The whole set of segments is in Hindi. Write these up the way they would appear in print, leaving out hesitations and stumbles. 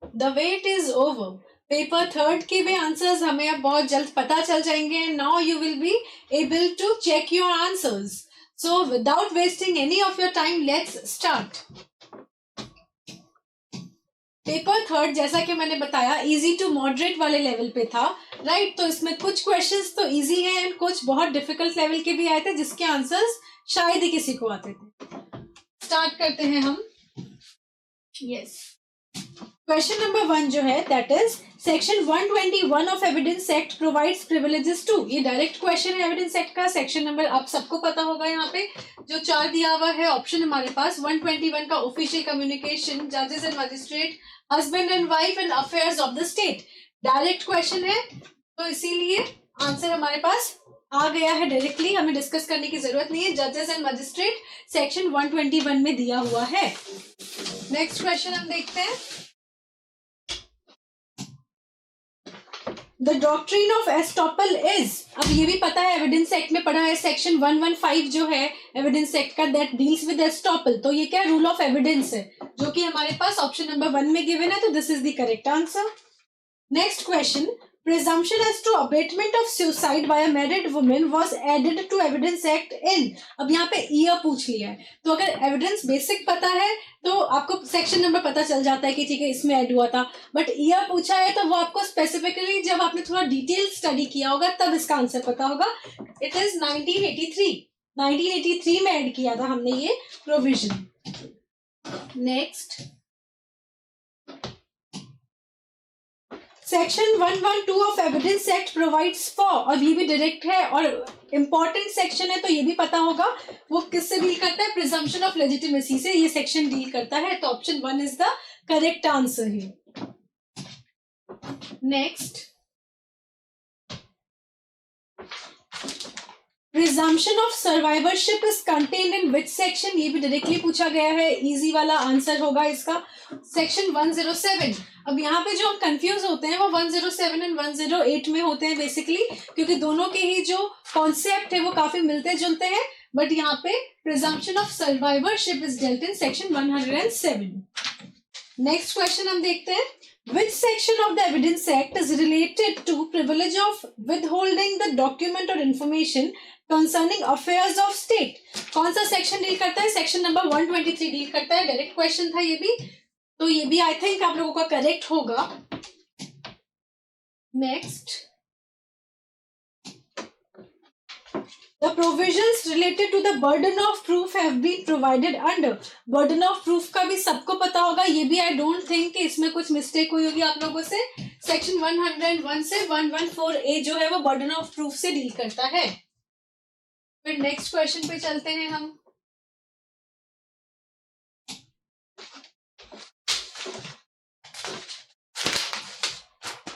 The wait is over. Paper third के भी आंसर्स हमें अब बहुत जल्द पता चल जाएंगे। Now you will be able to check your answers. So without wasting any of your time, let's start. Paper third जैसा कि मैंने बताया इजी टू मॉडरेट वाले लेवल पे था, राइट? तो इसमें कुछ क्वेश्चंस तो इजी हैं एंड कुछ बहुत डिफिकल्ट लेवल के भी आए थे जिसके आंसर्स शायद ही किसी को आते थे। स्टार्ट करते हैं हम। यस, क्वेश्चन नंबर 1 जो है that is section 121 of evidence act provides privileges to. ये डायरेक्ट क्वेश्चन है एविडेंस एक्ट का। सेक्शन नंबर आप सबको पता होगा, यहाँ पे जो 4 दिया हुआ है ऑप्शन हमारे पास 121 का ऑफिशियल कम्युनिकेशन, जजेस and magistrate, husband and wife and affairs of the state. Direct question है तो इसीलिए आंसर हमारे पास आ गया है डायरेक्टली, हमें डिस्कस करने की जरूरत नहीं है। जजेस एंड मजिस्ट्रेट सेक्शन 121 में दिया हुआ है। नेक्स्ट क्वेश्चन हम देखते हैं। The doctrine of estoppel is, अब ये भी पता है एविडेंस एक्ट में पढ़ा है, सेक्शन 115 जो है एविडेंस एक्ट का दैट डील्स विद एस्टॉपल। तो ये क्या रूल ऑफ एविडेंस है जो कि हमारे पास ऑप्शन नंबर 1 में गिवन है, तो this is the correct answer. Next question, presumption as to abatement of suicide by a married woman was added to evidence act in। अब यहाँ पे ईयर पूछ लिया है, तो अगर एविडेंस बेसिक पता है तो आपको सेक्शन नंबर पता चल जाता है कि ठीक है इसमें ऐड हुआ था, बट ईयर पूछा है तो वो आपको स्पेसिफिकली जब आपने थोड़ा डिटेल स्टडी किया होगा तब इसका आंसर पता होगा। इट इज 1983 में ऐड किया था हमने ये provision. Next, section 112 of evidence act provides for, और ये भी डायरेक्ट है और इंपॉर्टेंट सेक्शन है तो ये भी पता होगा, वो किससे डील करता है? प्रिजम्पशन ऑफ लेजिटिमेसी से ये सेक्शन डील करता है, तो option 1 is the correct answer है। Next, presumption of survivorship is contained in which section? ये भी डायरेक्टली पूछा गया है, इजी वाला आंसर होगा इसका सेक्शन 107। अब यहाँ पे जो हम कंफ्यूज होते हैं वो 107 एंड 108 में होते हैं बेसिकली, क्योंकि दोनों के ही जो कॉन्सेप्ट है वो काफी मिलते जुलते हैं, बट यहाँ पे presumption of survivorship is dealt in section 107। Next question हम देखते हैं। Which section of the Evidence Act is related to privilege of withholding the document or information concerning affairs of state? कौन सा सेक्शन डील करता है? सेक्शन नंबर 123 डील करता है। डायरेक्ट क्वेश्चन था ये भी, तो ये भी आई थिंक आप लोगों का करेक्ट होगा। Next, The provisions related to the burden of proof have been provided under। burden of proof का भी सबको पता होगा, ये भी आई डोंट थिंक कि इसमें कुछ मिस्टेक हुई होगी आप लोगों से। सेक्शन 101 से 114A जो है वो burden of proof से डील करता है। फिर नेक्स्ट क्वेश्चन पे चलते हैं हम।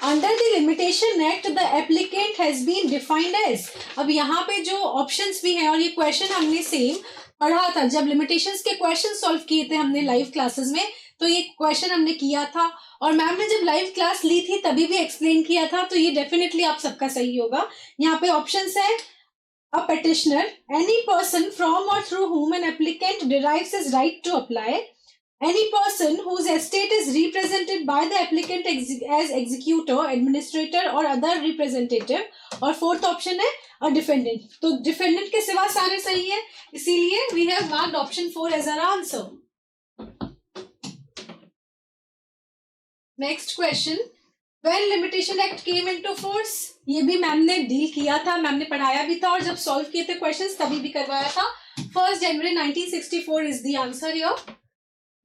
Under the limitation act the applicant has been defined as. अब यहाँ पे जो ऑप्शंस भी हैं, और ये क्वेश्चन हमने सेम पढ़ा था जब लिमिटेशंस के क्वेश्चन सॉल्व किए थे हमने लाइव क्लासेस में, तो ये क्वेश्चन हमने किया था और मैम ने जब लाइव क्लास ली थी तभी भी एक्सप्लेन किया था, तो ये डेफिनेटली आप सबका सही होगा। यहाँ पे ऑप्शंस है a petitioner, any person from or through whom an applicant derives his right to apply, any person whose estate is represented by the applicant as executor, administrator or other representative, और फोर्थ ऑप्शन है a defendant। तो डिफेंडेंट के सिवा सारे सही है, इसीलिए we have marked option 4 as our answer। Next question, When Limitation Act came into force, ये भी मैम ने डील किया था, मैम ने पढ़ाया भी था और जब सॉल्व किए थे क्वेश्चंस तभी भी करवाया था। 1 जनवरी 1964 is the answer here.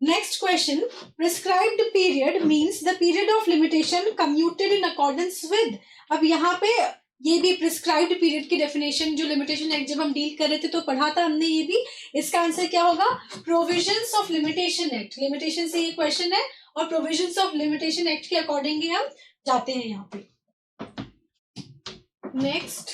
Next question, prescribed period means the period of limitation commuted in accordance with. अब यहाँ पे ये भी प्रिस्क्राइब्ड पीरियड की डेफिनेशन जो लिमिटेशन एक्ट जब हम डील कर रहे थे तो पढ़ा था हमने ये भी। इसका आंसर क्या होगा? Provisions of limitation act. Limitation से ये क्वेश्चन है और प्रोविजंस ऑफ लिमिटेशन एक्ट के अकॉर्डिंग ही हम जाते हैं यहाँ पे। Next,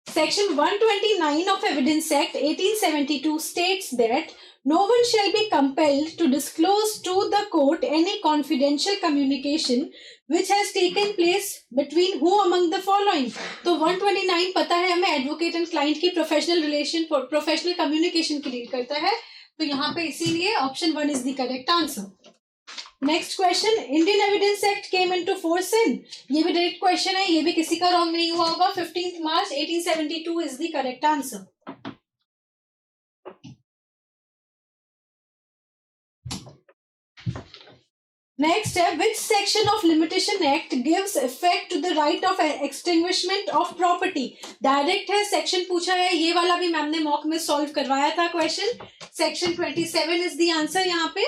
section 129 of Evidence Act 1872 states that No one shall be compelled to disclose to the court any confidential communication which has taken place between who among the following. तो 129 पता है हमें एडवोकेट एंड क्लाइंट की प्रोफेशनल रिलेशन प्रोफेशनल कम्युनिकेशन की लीड करता है, तो यहाँ पे इसीलिए option 1 is the correct answer. Next question, Indian evidence act came into force in. ये भी डायरेक्ट क्वेश्चन है, ये भी किसी का रॉन्ग नहीं हुआ होगा. 15 March 1872 is the correct answer. Next है, which section of limitation act gives effect to the right of extinguishment of property. Direct है, सेक्शन पूछा है, ये वाला भी मैम ने मॉक में सॉल्व करवाया था question. Section 27 is the answer यहाँ पे.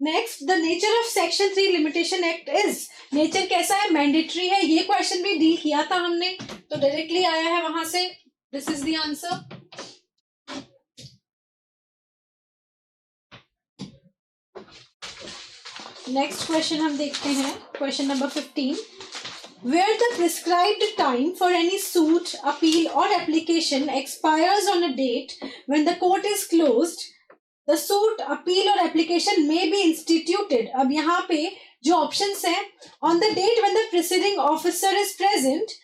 Next, the nature of section 3 limitation act is. Nature कैसा है, मैंडेटरी है. ये क्वेश्चन भी डील किया था हमने, तो डायरेक्टली आया है वहां से. This is the answer. Next question हम देखते हैं, question number 15. Where the prescribed time for any suit, appeal or application expires on a date when the court is closed, the suit, appeal or application may be instituted. अब यहाँ पे जो ऑप्शंस हैं, on the date when the presiding officer is present,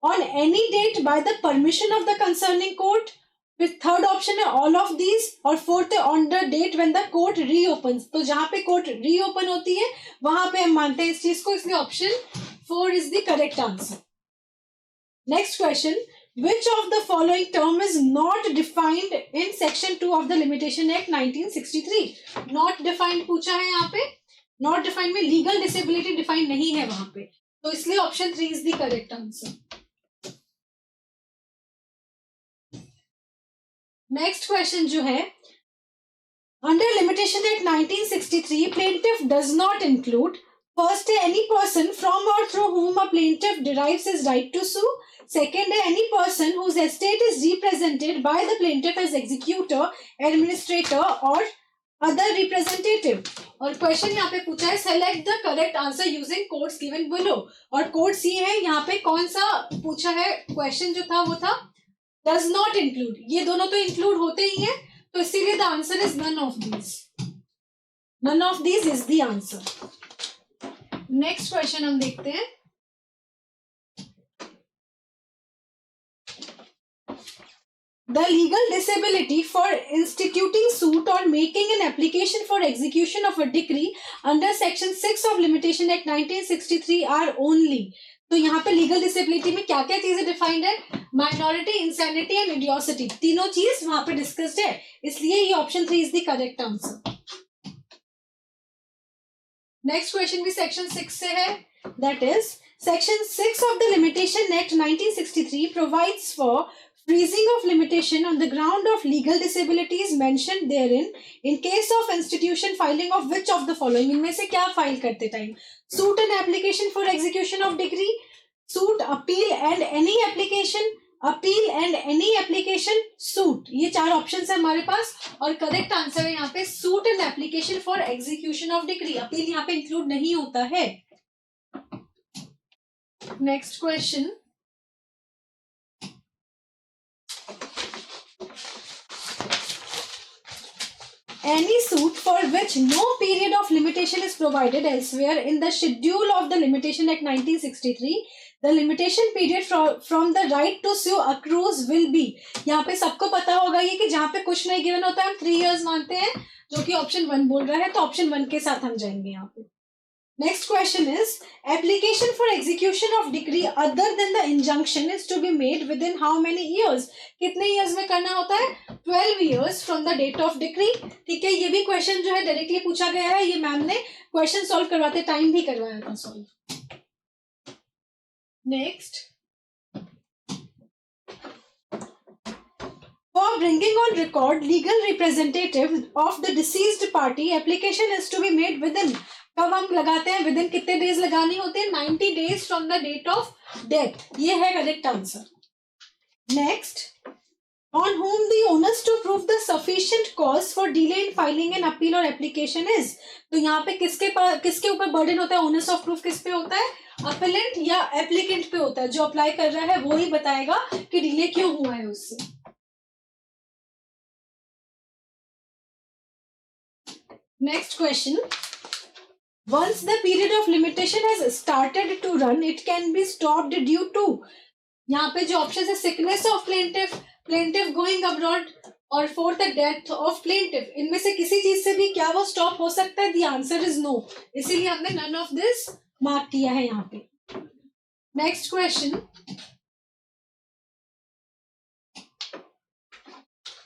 on any date by the permission of the concerning court, फिर थर्ड ऑप्शन है ऑल ऑफ दीज, और फोर्थ है on the date when the court reopens. तो जहां पे कोर्ट रीओपन होती है वहां पे हम मानते हैं इस चीज को, इसलिए option 4 is the correct answer. Next question, which of the following term is not defined in section 2 of the limitation act 1963. Not defined पूछा है यहाँ पे. नॉट डिफाइंड में लीगल डिसेबिलिटी डिफाइंड नहीं है वहां पे, तो इसलिए option 3 is the correct answer. Next question जो है, under limitation act 1963 plaintiff does not include. First है, एनी पर्सन फ्रॉम और through whom a plaintiff derives his right to sue. Second है, any person whose estate is represented by the plaintiff as executor, administrator or other representative. और क्वेश्चन यहाँ पे पूछा है, select the correct answer using codes given below. और कोड्स ये है, यहाँ पे कौन सा पूछा है क्वेश्चन जो था वो था does not include. ये दोनों तो इंक्लूड होते ही हैं, तो इसीलिए the answer is none of these. None of these is the answer. Next question हम देखते हैं. The legal disability for instituting suit or making an application for execution of a decree under section 6 of limitation act 1963 are only. तो यहाँ पे लीगल डिसेबिलिटी में क्या क्या चीजें डिफाइंड है, माइनॉरिटी, इंसैनिटी एंड इडियोसिटी, तीनों चीज वहां पे डिस्कस्ड है, इसलिए ये option 3 is the correct answer. Next question भी सेक्शन 6 से है, that is section 6 of the limitation act 1963 provides for freezing of limitation on the ground of legal disabilities mentioned therein in case of institution filing of which of the following. इनमें से क्या फाइल करते time, suit and application for execution of decree, suit, appeal and any application, appeal and any application, suit. ये चार ऑप्शंस है हमारे पास, और करेक्ट आंसर है यहाँ पे suit and application for execution of decree. Appeal यहाँ पे इंक्लूड नहीं होता है. Next question, any suit for which no period of limitation is provided elsewhere in the schedule of the limitation act 1963, the limitation period from the right to sue accrues will be. यहाँ पे सबको पता होगा ये कि जहाँ पे कुछ नहीं गिवन होता है हम 3 years मानते हैं, जो कि ऑप्शन 1 बोल रहा है, तो ऑप्शन 1 के साथ हम जाएंगे यहाँ पे. Next question is, application for execution of decree other than the injunction is to be made within how many years. कितने years में करना होता है, 12 years from the date of decree. ठीक है, ये भी क्वेश्चन जो है डायरेक्टली पूछा गया है, ये मैम ने क्वेश्चन सॉल्व करवाते टाइम भी करवाया था solve. Next, for bringing on record legal representative of the deceased party, application is to be made within. कब हम लगाते हैं, विद इन कितने डेज लगानी होते हैं, 90 days from the date of death. ये है correct answer. Next, on whom the onus to prove the sufficient cause for delay in filing an appeal or application is. तो यहाँ पे किसके ऊपर बर्डन होता है, ओनस ऑफ प्रूफ किस पे होता है, अपीलेंट या एप्लीकेंट पे होता है. जो अप्लाई कर रहा है वो ही बताएगा कि डिले क्यों हुआ है उससे. Next question, once the period of limitation has started to run, it can be stopped due to, यहाँ पे जो ऑप्शन है sickness of plaintiff, plaintiff going abroad और for the death of plaintiff, इनमें से किसी चीज से भी क्या वो स्टॉप हो सकता है? The answer is no, इसीलिए हमने none of this मार्क किया है यहाँ पे. Next question,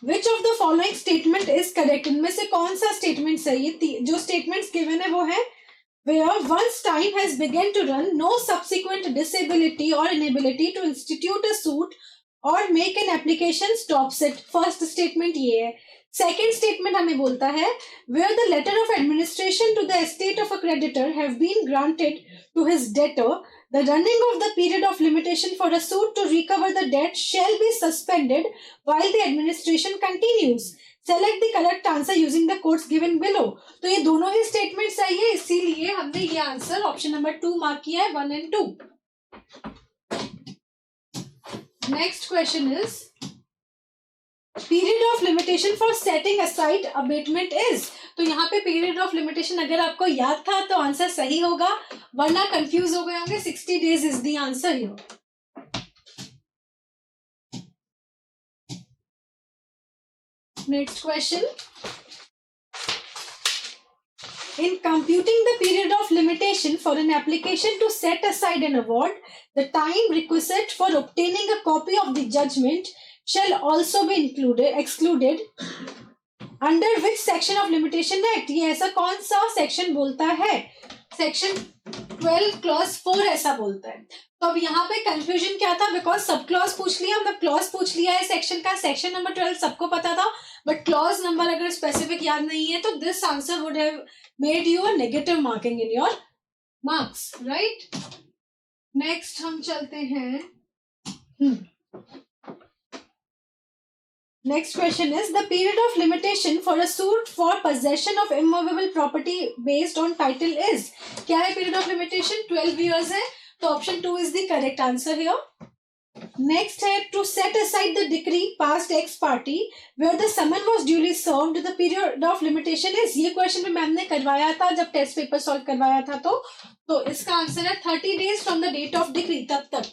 which of the following statement is correct? इनमें से कौन सा स्टेटमेंट सही है? जो स्टेटमेंट्स गिवन है वो है, where once time has begun to run, no subsequent disability or inability to institute a suit or make an application stops it. First statement ये है. सेकेंड स्टेटमेंट हमें बोलता है, where the letter of administration to the estate of a creditor have been granted to his debtor, the running of the period of limitation for a suit to recover the debt shall be suspended while the administration continues. Select the correct answer using the codes given below. तो ये दोनों ही स्टेटमेंट सही है, इसीलिए हमने ये आंसर ऑप्शन नंबर 2 मार्क किया है, 1 and 2. Next question is, period of limitation for setting aside abatement is. तो यहाँ पे पीरियड ऑफ लिमिटेशन अगर आपको याद था तो आंसर सही होगा, वरना कंफ्यूज हो गए होंगे. 60 days is the answer here. Next question. In computing the period of limitation for an application to set aside an award, the time requisite for obtaining a copy of the judgment shall also be excluded. Under which section of limitation act? ये ऐसा कौन सा सेक्शन बोलता है? सेक्शन 12 क्लॉज 4 ऐसा बोलता है. तो अब यहाँ पे कंफ्यूजन क्या था? बिकॉज सब क्लॉज पूछ लिया, मतलब क्लॉज पूछ लिया है सेक्शन का. सेक्शन नंबर 12 सबको पता था, बट क्लॉज नंबर अगर स्पेसिफिक याद नहीं है तो this answer would have made you a negative marking in your marks, right. Next हम चलते हैं. Next question is, the period of limitation for a suit for possession of immovable property based on title is. क्या है पीरियड ऑफ लिमिटेशन? 12 years है, तो option 2 is the correct answer here. Next है, to set aside the decree passed ex party where the summon was duly served, the period of limitation is. ये क्वेश्चन भी मैम ने करवाया था जब टेस्ट पेपर सॉल्व करवाया था. तो इसका आंसर है 30 days from the date of decree, तब तक.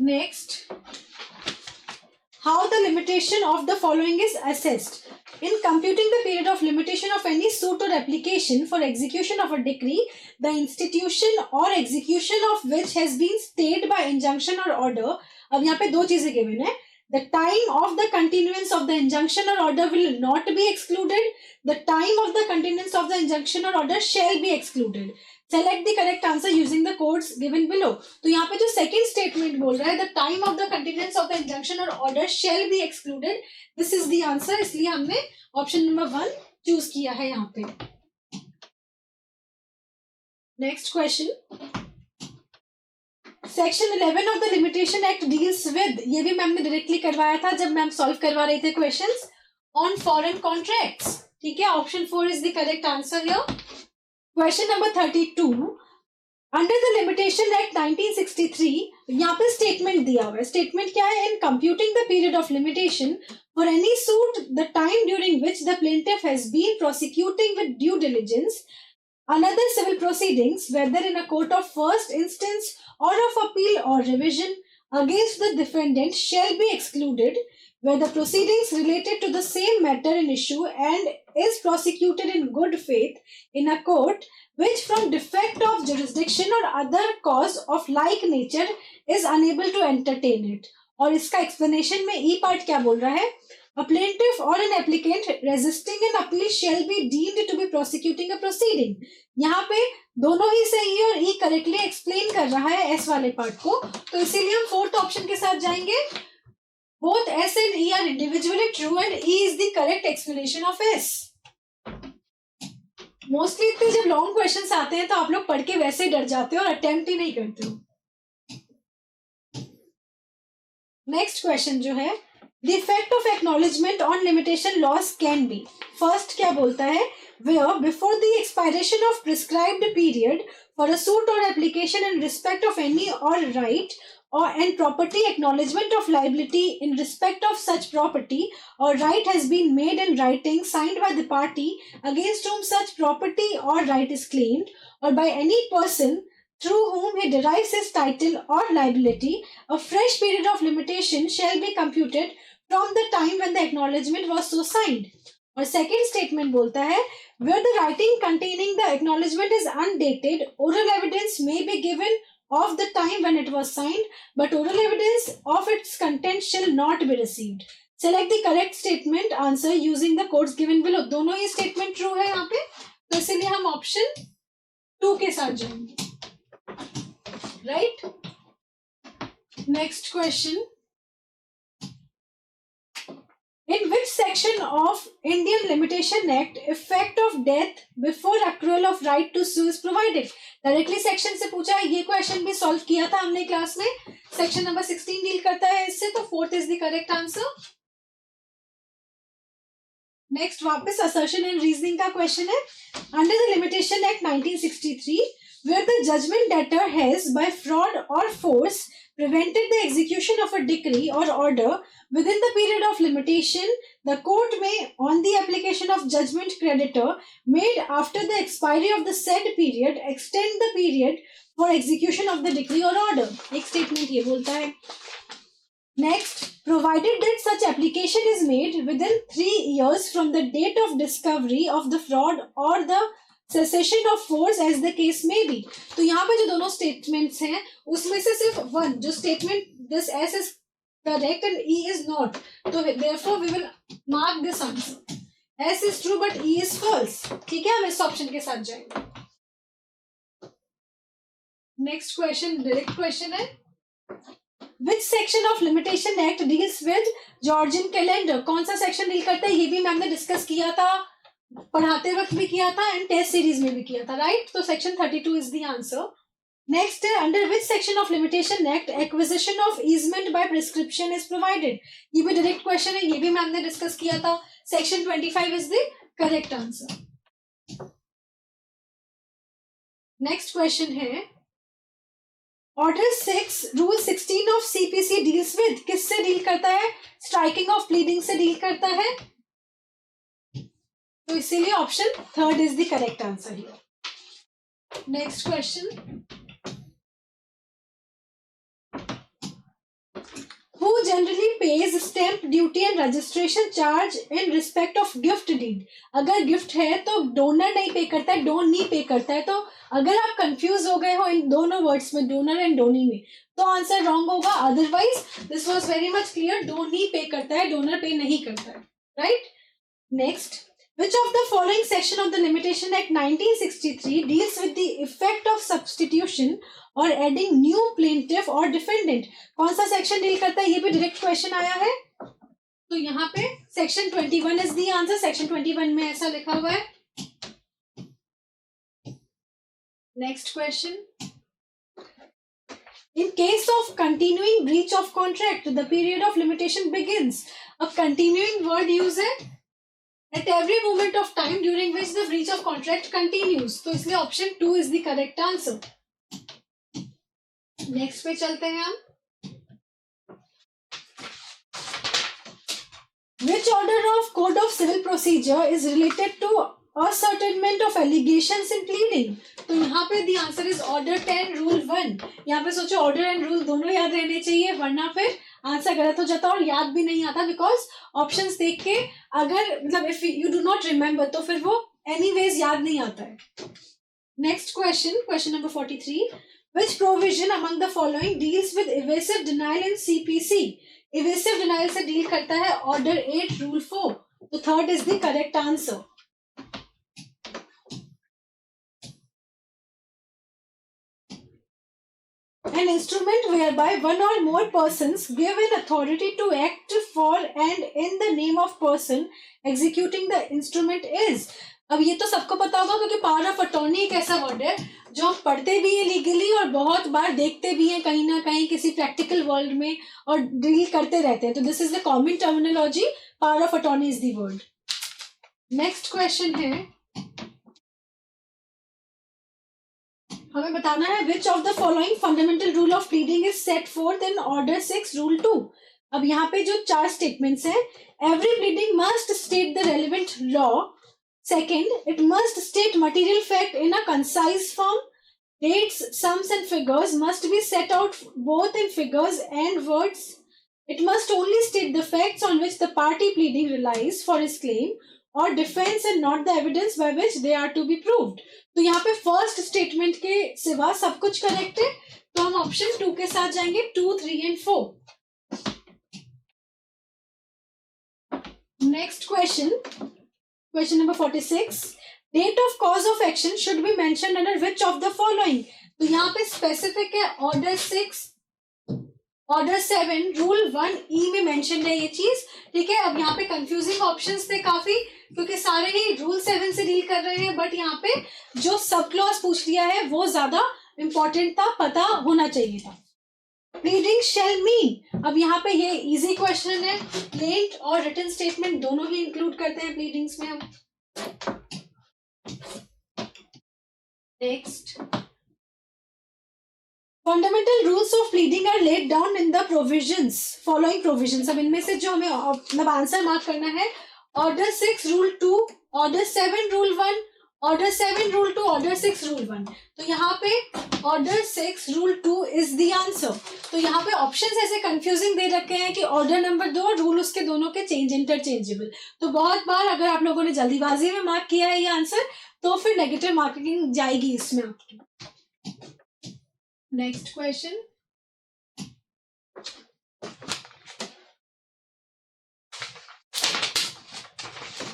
Next, how the limitation of the following is assessed. In computing the period of limitation of any suit or application for execution of a decree, the institution or execution of which has been stayed by injunction or order. अब यहाँ पे दो चीजें given है. The time of the continuance of the injunction or order will not be excluded. The time of the continuance of the injunction or order shall be excluded. Select the correct answer using the codes given below. तो यहाँ पे जो second statement बोल रहा है, the time of the continuance of the injunction or order shall be excluded. This is the answer. इसलिए हमने ऑप्शन नंबर 1 चूज किया है यहाँ पे. Next question, section 11 of the limitation act deals with. ये भी मैम ने डायरेक्टली करवाया था जब मैम सॉल्व करवा रहे थे क्वेश्चंस ऑन फॉरेन कॉन्ट्रैक्ट्स. ठीक है, option 4 is the correct answer here. Question number 32, under the limitation act 1963, यहाँ पे स्टेटमेंट दिया हुआ है. स्टेटमेंट क्या है? In computing the period of limitation for any suit the time during which the plaintiff has been prosecuting with due diligence another civil proceedings, whether in a court of first instance or of appeal or revision against the defendant, shall be excluded where the proceedings related to the same matter in issue and is prosecuted in good faith in a court which from defect of jurisdiction or other cause of like nature is unable to entertain it. और इसका explanation में E part क्या बोल रहा है? A plaintiff or an applicant resisting an appeal shall be deemed to be prosecuting a proceeding. यहाँ पे दोनों ही सही है और E करेक्टली एक्सप्लेन कर रहा है S वाले पार्ट को, तो इसीलिए हम फोर्थ ऑप्शन के साथ जाएंगे. Both S and E are individually true and E is the correct explanation of S. Mostly इतने जब लॉन्ग क्वेश्चंस आते हैं तो आप लोग पढ़ के वैसे डर जाते हो और अटेम्प्ट ही नहीं करते हो. नेक्स्ट क्वेश्चन जो है, The effect of acknowledgement on limitation loss can be. First क्या बोलता है? Where before the expiration of prescribed period for a suit or application in respect of any or right or and property acknowledgement of liability in respect of such property or right has been made in writing signed by the party against whom such property or right is claimed, or by any person through whom he derives his title or liability, a fresh period of limitation shall be computed from the time when the acknowledgement was so signed. और सेकेंड स्टेटमेंट बोलता है where the writing containing the acknowledgement is undated, oral evidence may be given of the time when it was signed, but oral evidence of its content shall not be received. Select the correct statement answer using the codes given below. दोनों ही स्टेटमेंट ट्रू है यहाँ पे, तो इसीलिए हम ऑप्शन 2 के साथ जाएंगे. Right. Next question. In which section of Indian Limitation Act effect of death before accrual of right to sue is provided? Directly section से पूछा है. ये क्वेश्चन भी सॉल्व किया था हमने क्लास में. सेक्शन नंबर 16 डील करता है इससे, तो 4th is the correct answer. Next वापस असर्शन एंड रीजनिंग का क्वेश्चन है. Under the limitation act 1963 where the judgment debtor has by fraud or force prevented the execution of a decree or order within the period of limitation, the court may, on the application of judgment creditor made after the expiry of the said period, extend the period for execution of the decree or order. एक statement ये बोलता है. Next, provided that such application is made within 3 years from the date of discovery of the fraud or the cessation of force as the case may be. तो यहाँ पे जो दोनों स्टेटमेंट्स हैं उसमें से सिर्फ वन जो statement this S is correct and E is not, तो therefore we will mark this answer. S is true but E is false. ठीक है, हम इस ऑप्शन के साथ जाएंगे. नेक्स्ट क्वेश्चन डायरेक्ट क्वेश्चन है. Which section of Limitation Act deals with Georgian calendar? कौन सा सेक्शन डील करता है? ये भी मैम ने डिस्कस किया था, पढ़ाते वक्त भी किया था एंड टेस्ट सीरीज में भी किया था. राइट. तो section 32 is the answer. Next, under which section of limitation act acquisition of easement by prescription is provided? ये भी डायरेक्ट क्वेश्चन है, ये भी मैम ने डिस्कस किया था. Section 25 is the correct answer. Next question है order 6 rule 16 of CPC deals with. किससे डील करता है? स्ट्राइकिंग ऑफ प्लीडिंग से डील करता है. तो इसीलिए option 3rd is the correct answer here. Next question. Who generally pays stamp duty and registration charge in respect of gift deed? अगर गिफ्ट है तो डोनर नहीं पे करता है, डोन नहीं पे करता है. तो अगर आप कंफ्यूज हो गए हो इन दोनों वर्ड्स में, डोनर एंड डोनी में, तो आंसर रॉन्ग होगा. Otherwise this was very much clear. Donee पे करता है, डोनर पे नहीं करता है. Right. Next, which of the following section of the Limitation Act 1963 deals with the effect of substitution or adding new plaintiff or defendant? कौन सा सेक्शन डील करता है? ये भी डायरेक्ट क्वेश्चन आया है. तो यहाँ पे section 21 is the answer. Section 21 में ऐसा लिखा हुआ है. Next question. In case of continuing breach of contract, the period of limitation begins. अब continuing word use है at every moment of time during which the breach of contract continues. तो इसलिए option 2 is the correct answer. Next पे चलते हैं हम. Which order of Code of Civil Procedure is related to ascertainment of allegations in pleading? तो यहाँ पे the answer is order 10 rule 1. यहाँ पे सोचो order and rule दोनों याद रहने चाहिए, वरना फिर आंसर गलत हो जाता और याद भी नहीं आता. बिकॉज ऑप्शंस देख के अगर मतलब if you do not remember तो फिर वो एनीवेज याद नहीं आता है. Next question, question number 43. Which provision among the following deals with evasive denial in CPC? Evasive denial से डील करता है ऑर्डर 8 रूल 4. तो 3rd is the correct answer. An instrument whereby one or more persons give an authority to act for and in the name of person executing the instrument is. अब ये तो सबको पता होगा क्योंकि पावर ऑफ अटॉर्नी एक ऐसा वर्ड है जो हम पढ़ते भी हैं लीगली और बहुत बार देखते भी हैं कहीं ना कहीं किसी प्रैक्टिकल वर्ल्ड में और डील करते रहते हैं. तो this is the common terminology. Power of attorney is the word. Next question है हमें बताना है विच of the following fundamental rule of pleading is set fourth in order 6 rule 2। अब यहाँ पे जो 4 स्टेटमेंट्स हैं, every pleading must state the relevant law. Second, it must state material fact in a concise form. Dates, sums and figures must be set out both in figures and words. It must only state the facts on which the party pleading relies for his claim or defense and not the evidence by which they are to be proved. तो यहाँ पे फर्स्ट स्टेटमेंट के सिवा सब कुछ करेक्ट है, तो हम ऑप्शन 2 के साथ जाएंगे, 2, 3 and 4. Next question number 46. Date of cause of action should be mention under which of the following. तो यहाँ पे स्पेसिफिक है ऑर्डर 6, ऑर्डर 7, रूल 1E में मेंशन है ये चीज, ठीक है। अब यहाँ पे कंफ्यूजिंग ऑप्शंस थे काफी, क्योंकि सारे ही रूल 7 से डील कर रहे हैं, बट यहाँ पे जो सब क्लॉज पूछ लिया है वो ज्यादा इंपॉर्टेंट था, पता होना चाहिए था। प्लीडिंग शैल मीन, अब यहाँ पे ये इजी क्वेश्चन है, प्लेंट और रिटन स्टेटमेंट दोनों ही इंक्लूड करते हैं प्लीडिंग्स में हम। Next, fundamental rules of pleading are laid down in the provisions, following provisions. अब इनमें से जो हमें मतलब आंसर मार्क करना है, order 6 rule 2, order 7 rule 1, order 7 rule 2, order 6 rule 1। तो यहाँ पे order 6 rule 2 is the answer. तो यहाँ पे ऑप्शंस ऐसे कंफ्यूजिंग दे रखे हैं कि ऑर्डर नंबर 2 रूल उसके दोनों के चेंज इंटरचेंजेबल। तो बहुत बार अगर आप लोगों ने जल्दीबाजी में मार्क किया है ये आंसर, तो फिर नेगेटिव मार्किंग जाएगी इसमें आपकी। Next question,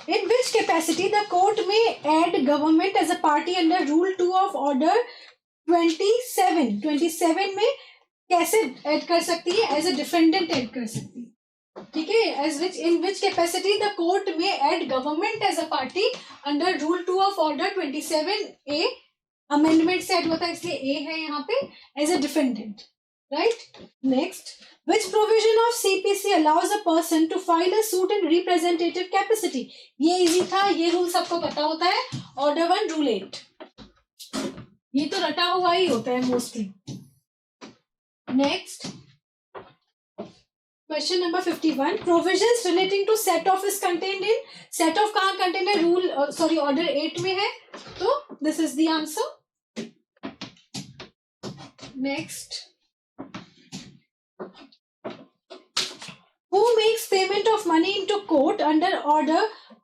in which capacity the court may add government as a party under rule 2 of order 27 में कैसे ऐड कर सकती है, एज ए डिफेंडेंट ऐड कर सकती है, ठीक है। in which capacity the court may add government as a party under rule 2 of order 27A, amendment से ऐड होता है इसलिए ए है यहाँ पे, as a defendant, right. Next, which provision of CPC allows a person to file a suit in representative capacity? ये इजी था, ये रूल सबको पता होता है, ऑर्डर 1 रूल 8, ये तो रटा हुआ ही होता है mostly. Next, question number 51. Provisions relating to set off is contained in, set off कहाँ कंटेन्ड है, रूल सॉरी ऑर्डर 8 में है, तो this is the answer. Next, who makes payment of money into court under order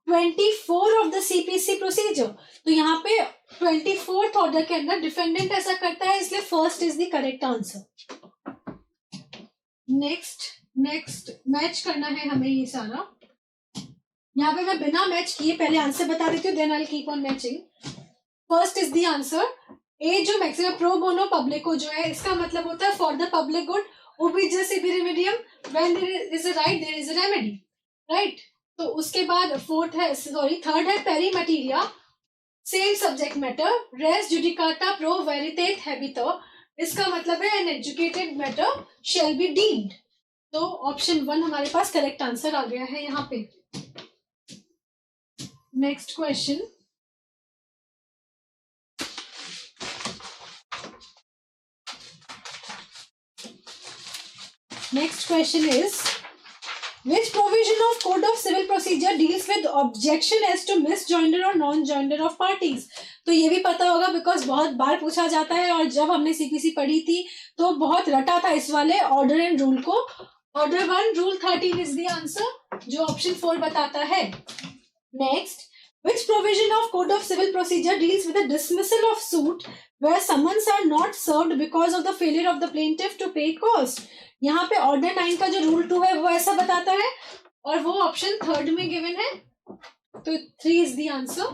24 of the CPC procedure? तो यहाँ पे 24th ऑर्डर के अंदर डिफेंडेंट ऐसा करता है, इसलिए first is the correct answer. Next match करना है हमें ये सारा, यहाँ पे मैं बिना मैच किए पहले आंसर बता देती हूँ, then I will keep on matching. First is the answer A, जो मैक्सिमम प्रो बोनो पब्लिको जो है, इसका मतलब होता है फॉर द पब्लिक गुड, ओबिजस इबी रेमेडियम, when there is a right there is a remedy, right. तो उसके बाद थर्ड है पेरी मटीरिया, सेम सब्जेक्ट मैटर, रेस जुडिकाटा प्रो वेरिटेट हैबितो, इसका मतलब है an educated matter shall be deemed. तो ऑप्शन 1 हमारे पास करेक्ट आंसर आ गया है यहाँ पे। Next question, next question is, which provision of code of civil procedure deals with objection as to misjoinder or non-joinder of parties? तो ये भी पता होगा बिकॉज बहुत बार पूछा जाता है, और जब हमने सीपीसी पढ़ी थी तो बहुत रटा था इस वाले ऑर्डर एंड रूल को। Order 1 rule 13 is the answer, जो ऑप्शन 4 बताता है। Next, which provision of code of civil procedure deals with the dismissal of suit where summons are not served because of the failure of the plaintiff to pay cost? यहाँ पे ऑर्डर 9 का जो रूल 2 है वो ऐसा बताता है, और वो ऑप्शन 3rd में गिवन है, तो 3 इज द आंसर।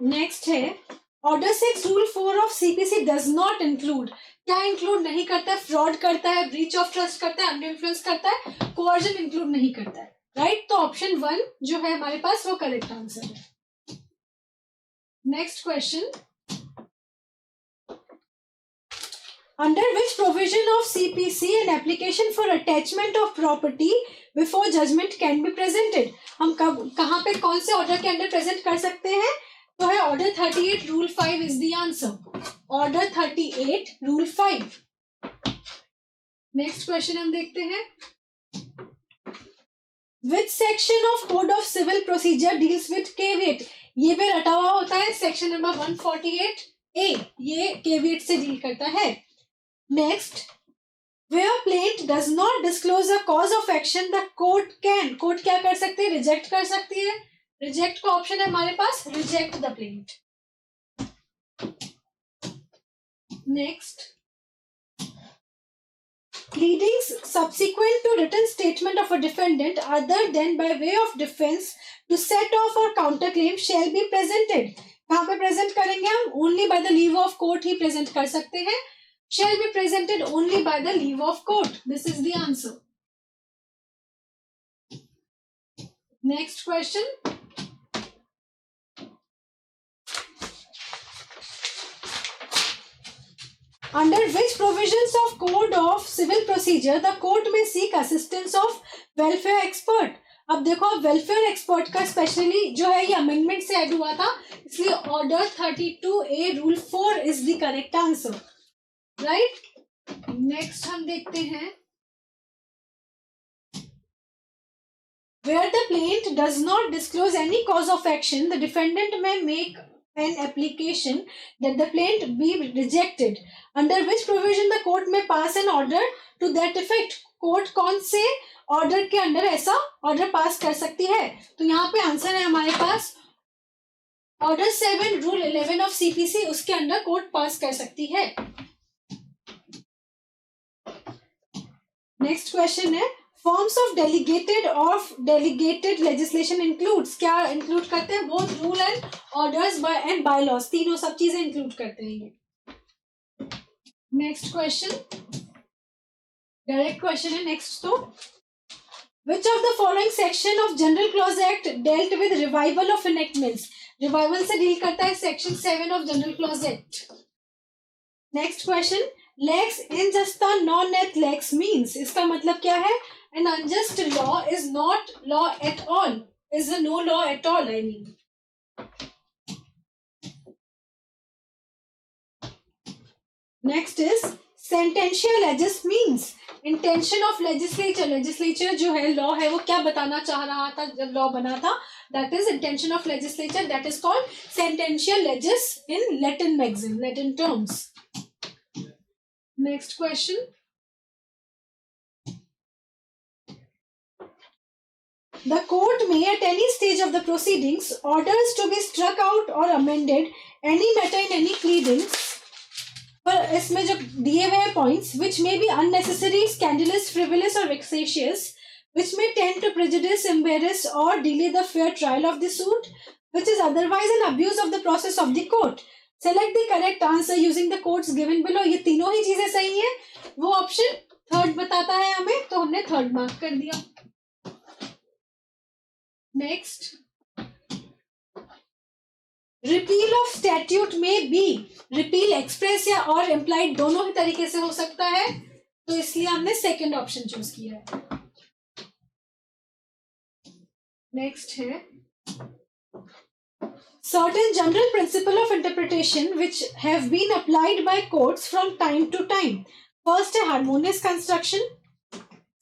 नेक्स्ट है order 6 rule 4 of CPC does not include, क्या इंक्लूड नहीं करता है, फ्रॉड करता है, ब्रीच ऑफ ट्रस्ट करता है, अंडर इन्फ्लुएंस करता है, कोवर्जन इंक्लूड नहीं करता है, राइट। तो ऑप्शन 1 जो है हमारे पास वो करेक्ट आंसर है। Next question, Under which provision of CPC an application for attachment of property before judgment can be presented? हम कहाँ पे कौन से ऑर्डर के अंडर प्रेजेंट कर सकते हैं? तो है order 38 rule 5 is the answer. Order 38 rule 5. Next question हम देखते हैं. Which section of Code of Civil Procedure deals with caveat? ये भी रटा हुआ होता है सेक्शन नंबर 148A. ये caveat से डील करता है. Next, where plaintiff does not disclose a cause of action, the court क्या कर सकती है? रिजेक्ट कर सकती है. रिजेक्ट का ऑप्शन है हमारे पास, reject the plaint. Next, pleadings subsequent to written statement of a defendant other than by way of defense to set off or counterclaim shall be presented. कहाँ पे प्रेजेंट करेंगे हम? Only by the leave of court he present कर सकते हैं. Shall be presented only by the leave of court. This is the answer. Next question. Under which provisions of Code of Civil Procedure the court may seek assistance of welfare expert? अब देखो, वेलफेयर एक्सपर्ट का स्पेशली जो है ये अमेंडमेंट से ऐड हुआ था, इसलिए order 32A rule 4 is the correct answer. Right. Next हम देखते हैं. Where the plaintiff does not disclose any cause of action, the defendant may make an application that the plaintiff be rejected. Under which provision the court may pass an order to that effect? Court कौन से ऑर्डर के अंडर ऐसा ऑर्डर पास कर सकती है? तो यहाँ पे आंसर है हमारे पास ऑर्डर 7 रूल 11 ऑफ सीपीसी. उसके अंडर कोर्ट पास कर सकती है. नेक्स्ट क्वेश्चन है. Forms of delegated legislation includes. क्या इंक्लूड करते हैं? Both rule and orders and bylaws. तीनों सब चीजें इंक्लूड करते हैं ये. नेक्स्ट क्वेश्चन डायरेक्ट क्वेश्चन है. नेक्स्ट तो which of the following section of general clause act dealt with revival of enactments. Revival से डील करता है section 7 of general clause act. Next question. lex injusta non et lex means. इसका मतलब क्या है? An unjust law is not law at all, is a no law at all, I mean. Next is sentential legis means intention of legislature. legislature जो है law है वो क्या बताना चाह रहा था जब law बना था? That is intention of legislature. That is called sentential legis in Latin maxim, Latin terms. Next question. The court may at any stage of the proceedings orders to be struck out or amended any matter in any pleadings. पर इसमें जो दिए हुए points which may be unnecessary, scandalous, frivolous or vexatious, which may tend to prejudice, embarrass or delay the fair trial of the suit, which is otherwise an abuse of the process of the court. Select the correct answer using the codes given below. ये तीनों ही चीजें सही हैं. वो ऑप्शन थर्ड बताता है हमें, तो हमने थर्ड मार्क कर दिया. नेक्स्ट. रिपील ऑफ स्टैट्यूट में बी. रिपील एक्सप्रेस या और इम्प्लाइड दोनों ही तरीके से हो सकता है, तो इसलिए हमने सेकंड ऑप्शन चूज किया है. नेक्स्ट है. Certain general principle of interpretation which have been applied by courts from time to time. First है harmonious construction.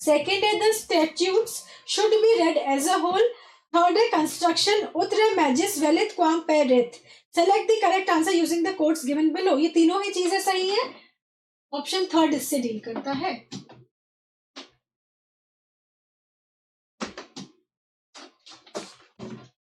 Second है the statutes should be read as a whole. Third है construction utre magis velit quam perit. Select the correct answer using the codes given below. ये तीनों ही चीजें सही हैं. ऑप्शन थर्ड इससे डील करता है.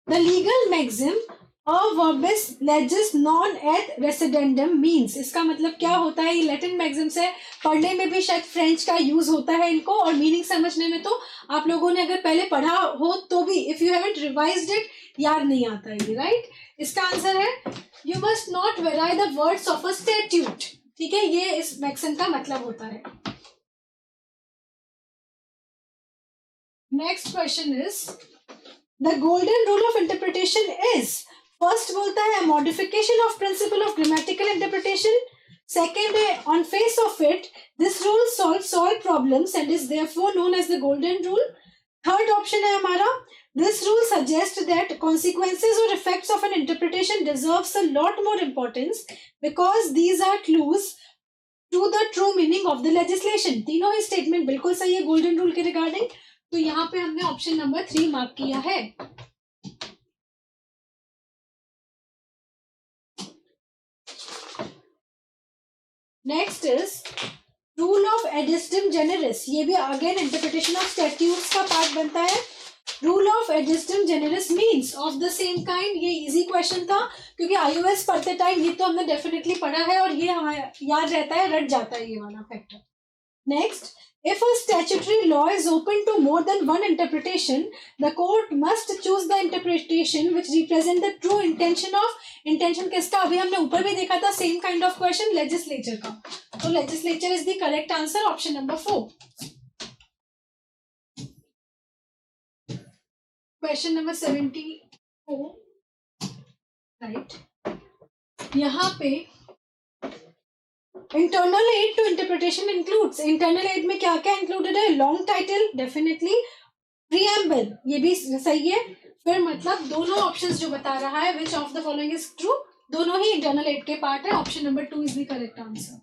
The legal maxim a verbis legis non et residendum means. इसका मतलब क्या होता है? ये लैटिन मैक्सिम से पढ़ने में भी शायद फ्रेंच का यूज होता है इनको, और मीनिंग समझने में तो आप लोगों ने अगर पहले पढ़ा हो तो भी if you haven't revised it याद नहीं आता है. राइट. इसका आंसर है you must not vary the words of a statute. ठीक है, ये इस मैक्सिम का मतलब होता है. Next question is the golden rule of interpretation is. First बोलता है modification of principle of grammatical interpretation. Second है on face of it this rule solve problems and is therefore known as the golden rule. Third option है हमारा this rule suggest that consequences और effects of an interpretation deserves a lot more importance because these are clues to the true meaning of the legislation. तीनों ही स्टेटमेंट बिल्कुल सही है गोल्डन रूल के रिगार्डिंग. तो यहाँ पे हमने ऑप्शन नंबर 3 मार्क किया है. नेक्स्ट इज रूल ऑफ एडिस्टम जेनेरिस. ये भी अगेन इंटरप्रिटेशन ऑफ स्टैट्यूट्स का पार्ट बनता है. रूल ऑफ एडिस्टम जेनेरिस means of the same kind. ये इजी क्वेश्चन था क्योंकि आईओएस पढ़ते टाइम ये तो हमने डेफिनेटली पढ़ा है और ये हमें याद रहता है, रट जाता है ये वाला factor. Next, if a statutory law is open to more than one interpretation, the court must choose the interpretation which represent the true intention of. intention किसका? अभी हमने ऊपर भी देखा था same kind of question, legislature का. तो legislature is the correct answer, option number 4. Question number 74, right? यहाँ पे internal aid to interpretation includes. Internal aid में क्या क्या इंक्लूडेड है? लॉन्ग टाइटल डेफिनेटली, प्रीएम्बल ये भी सही है. फिर मतलब दोनों ऑप्शंस जो बता रहा है विच of the following is true, दोनों ही इंटरनल एड के पार्ट है. Option number 2 is the correct answer.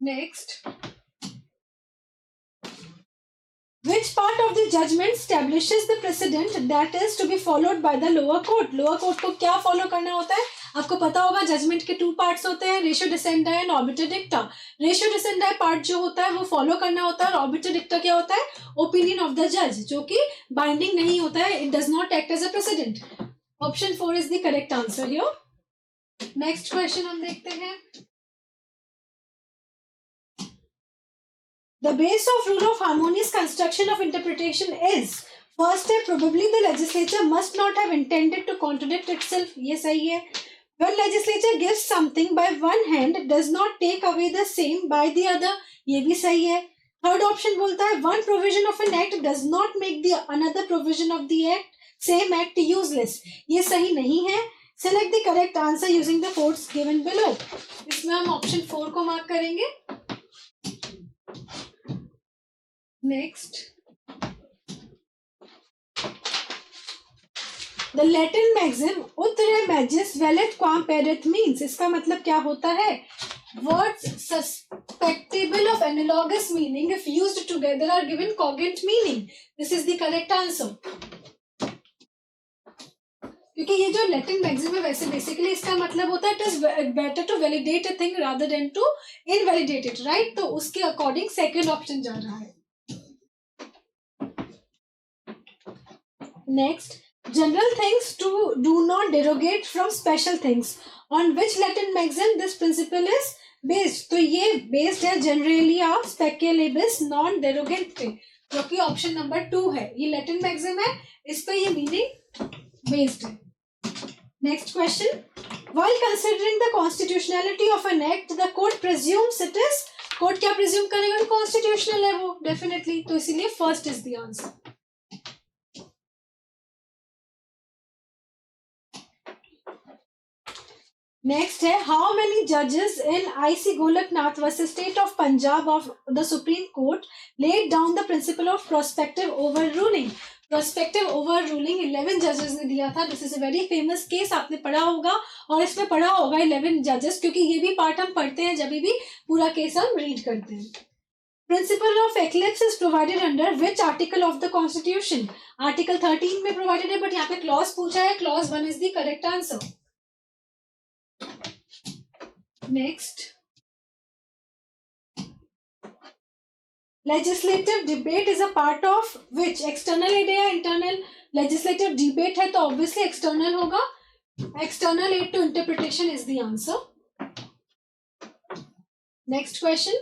Next, which part of the judgment establishes the precedent that is to be followed by the lower court. Lower court को क्या फॉलो करना होता है? आपको पता होगा जजमेंट के 2 पार्ट्स होते हैं, रेशियो डिसेंडाई एंड ऑर्बिटर डिक्टा. रेशियो डिसेंडाई पार्ट जो होता है वो फॉलो करना होता है और ऑर्बिटर डिक्टा क्या होता है? ओपिनियन ऑफ द जज, जो कि बाइंडिंग नहीं होता है. It does not act as a precedent. Option 4 is the correct answer here. Next question हम देखते हैं. The base of rule of harmonious construction of interpretation is, first step, probably the legislature must not have intended to contradict itself. ये सही है. When legislature gives something by one hand, does not take away the same by the other. ये भी सही है. Third option बोलता है one provision of an act does not make the another provision of the same act useless. ये सही नहीं है. Select the correct answer using the codes given below. इसमें हम ऑप्शन 4 को मार्क करेंगे. Next, the Latin maxim "Utre magis velet quam perit" means. इसका मतलब क्या होता है? Words susceptible of analogous meaning if used together are given cogent meaning. This is the correct answer. क्योंकि ये जो लैटिन मैक्सिम है वैसे बेसिकली इसका मतलब होता है it is better to validate a thing rather than to invalidate it, right? तो उसके अकॉर्डिंग सेकंड ऑप्शन जा रहा है. Next, general things do not derogate from special things. On which Latin maxim this principle is based? तो ये based है generally of speculabis non derogante, जो कि ऑप्शन नंबर 2 है. ये Latin maxim है, इस पे ये मीनिंग based है. Next question, while considering the constitutionality of an act, the court presumes it is. Court क्या presume करेगा? कॉन्स्टिट्यूशनल है वो डेफिनेटली, तो इसीलिए first is the answer. Next है हाउ मेनी जजेस in IC Golaknath versus state of Punjab of the supreme court laid down the principle of prospective over ruling. Prospective over ruling 11 जजेस ने दिया था. This is a very famous case, आपने पढ़ा होगा और इसमें पढ़ा होगा 11 जजेस, क्योंकि ये भी पार्ट हम पढ़ते हैं जब भी पूरा केस हम रीड करते हैं. Principle of eclipse is provided under which article of the constitution? Article 13 में प्रोवाइडेड है, बट यहाँ पे क्लॉज पूछा है. Clause 1 is the correct answer. Next, legislative debate is a part of which? External aid या internal? Legislative debate है तो obviously external होगा. External aid to interpretation is the answer. Next question,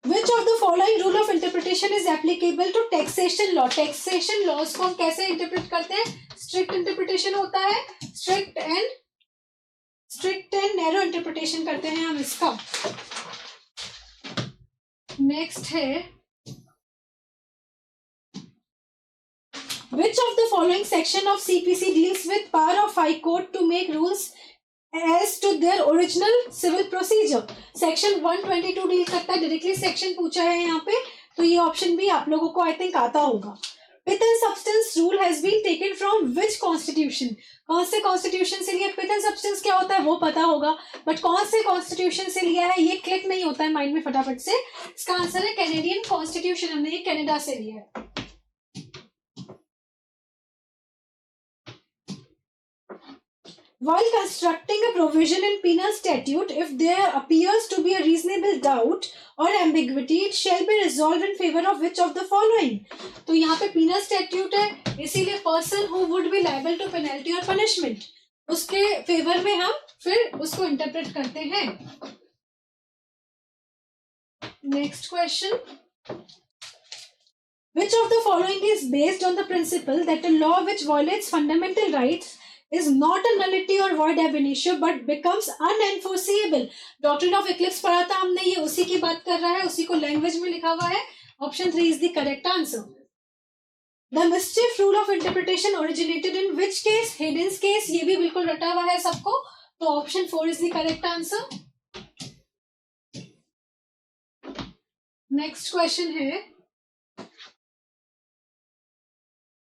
which of the following rule of interpretation is applicable to taxation law? Taxation laws को हम कैसे interpret करते हैं? Strict interpretation होता है. strict and narrow इंटरप्रिटेशन करते हैं हम इसका. नेक्स्ट है which of the following section of CPC deals with power of High Court to make rules as to their original civil procedure. Section 122 deal करता है, डायरेक्टली सेक्शन पूछा है यहाँ पे, तो ये ऑप्शन भी आप लोगों को आई थिंक आता होगा। Pith and substance rule has been taken from which constitution, कौन से कॉन्स्टिट्यूशन से लिया? पिथ एंड सब्सटेंस क्या होता है वो पता होगा, बट कौन से कॉन्स्टिट्यूशन से लिया है ये क्लिक नहीं होता है माइंड में फटाफट से। इसका आंसर है कैनेडियन कॉन्स्टिट्यूशन, हमने ये कनाडा से लिया है। While constructing a provision in penal statute, if there appears to be a reasonable doubt or ambiguity, it shall be resolved in favor of which of the following? तो यहाँ पे penal statute है, इसीलिए person who would be liable to penalty or punishment, उसके फेवर में हम फिर उसको इंटरप्रेट करते हैं। Next question, which of the following is based on the principle that a law which violates fundamental rights is not a nullity or void ab initio but becomes unenforceable? Doctrine of Eclipse पढ़ा था हमने, ये उसी की बात कर रहा है, उसी को लैंग्वेज में लिखा हुआ है। Option 3 is the correct answer. The mischief rule of interpretation originated in which case? Heydon's case, ये भी बिल्कुल रटा हुआ है सबको, तो option 4 is the correct answer. Next question है,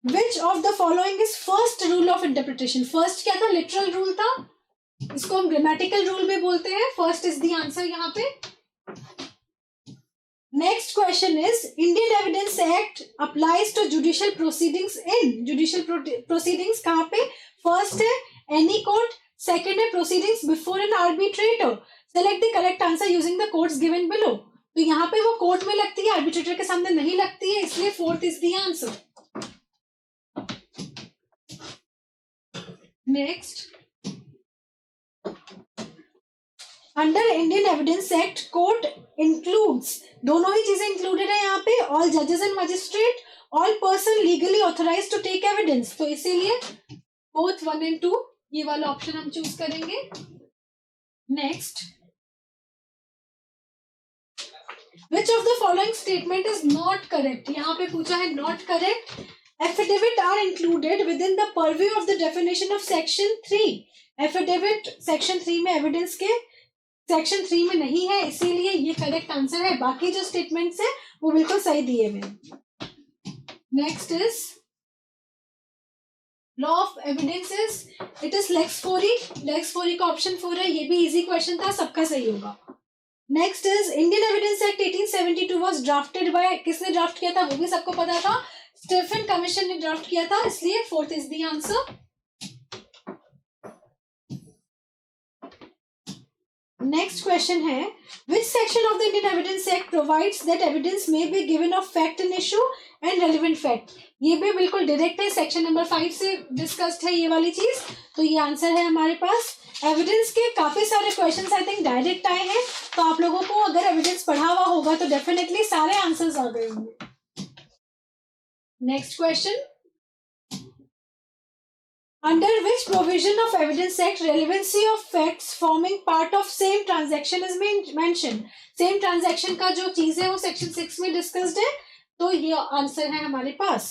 Which of the following is first rule of interpretation? First क्या था? Literal rule था, इसको हम grammatical rule में बोलते हैं। First is the answer यहाँ पे। Next question is, Indian Evidence Act applies to judicial proceedings in judicial proceedings कहाँ पे? First है any court, second है proceedings before an arbitrator. Select the correct answer using the courts given below. तो यहाँ पे वो कोर्ट में लगती है, आर्बिट्रेटर के सामने नहीं लगती है, इसलिए fourth is the answer. Next, under Indian evidence act court includes, दोनों ही चीजें इंक्लूडेड है यहाँ पे, ऑल जजेस and magistrate, all person legally authorised to take evidence, तो इसीलिए बोथ 1 and 2 ये वाला ऑप्शन हम चूज करेंगे। Next, which of the following statement is not correct? यहाँ पे पूछा है not correct. Affidavit are included within the purview of the definition of section 3. Affidavit section 3 में evidence के section 3 में नहीं है, इसीलिए ये करेक्ट आंसर है। बाकी जो स्टेटमेंट्स है वो बिल्कुल सही दिए हुए। Next is law of evidences, it is लेक्स फोरी, लेक्स फोरी का ऑप्शन 4 है, ये भी इजी क्वेश्चन था, सबका सही होगा। Next is Indian evidence act 1872 was drafted bye, किसने ड्राफ्ट किया था वो भी सबको पता था, स्टीफन कमीशन ने ड्राफ्ट किया था, इसलिए fourth is the answer. Next question है, which section of the Indian evidence act provides that evidence may be given of fact in issue and relevant fact? ये भी बिल्कुल डायरेक्ट है, सेक्शन नंबर 5 से डिस्कस्ड है ये वाली चीज, तो ये आंसर है हमारे पास। एविडेंस के काफी सारे क्वेश्चंस आई थिंक डायरेक्ट आए हैं, तो आप लोगों को अगर एविडेंस पढ़ा हुआ होगा तो डेफिनेटली सारे आंसर्स आ गए होंगे। Next question, under which provision of evidence act relevancy of facts forming part of same transaction is mentioned? same transaction का जो चीज है वो सेक्शन 6 में डिस्कस्ड है, तो ये आंसर है हमारे पास।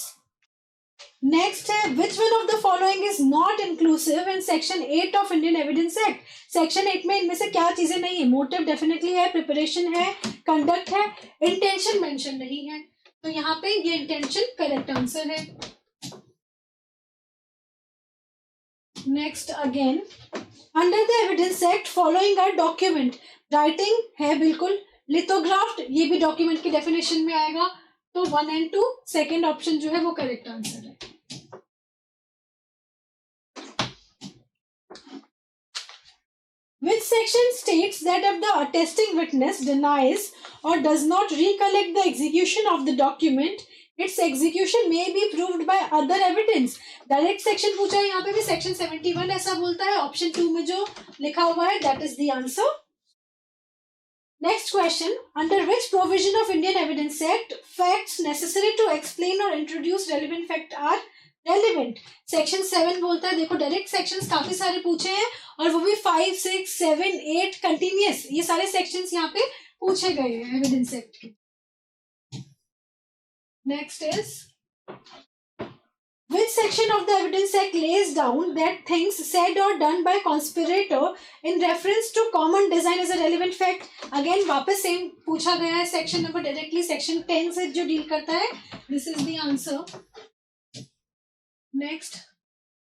नेक्स्ट है, which one of the following is not inclusive in section 8 of Indian Evidence Act? सेक्शन 8 में इनमें से क्या चीजें नहीं है? मोटिव डेफिनेटली है, प्रिपरेशन है, कंडक्ट है, इंटेंशन मेंशन नहीं है, तो यहाँ पे ये इंटेंशन करेक्ट आंसर है। Next again, under the evidence act following are document, writing है बिल्कुल, लिथोग्राफ्ट ये भी डॉक्यूमेंट की डेफिनेशन में आएगा, तो 1 and 2 सेकेंड ऑप्शन जो है वो करेक्ट आंसर है। Which section states that if the attesting witness denies or does not recollect the execution of the document, its execution may be proved by other evidence? Direct section पूछा है, यहाँ पे भी सेक्शन 71 ऐसा बोलता है, ऑप्शन 2 में जो लिखा हुआ है that is the answer. Next question, under which provision of Indian evidence act facts necessary to explain और introduce relevant fact are relevant? Section 7 बोलता है, देखो डायरेक्ट सेक्शंस काफी सारे पूछे हैं और वो भी 5, 6, 7, 8 कंटिन्यूअस, ये सारे सेक्शंस यहाँ पे पूछे गए हैं एविडेंस एक्ट के। Next is Which section of the Evidence Act lays down that things said or done by conspirator in reference to common design is a relevant fact? Again वापस सेम पूछा गया है सेक्शन नंबर डायरेक्टली सेक्शन 10 से जो डील करता है. This is the answer. Next,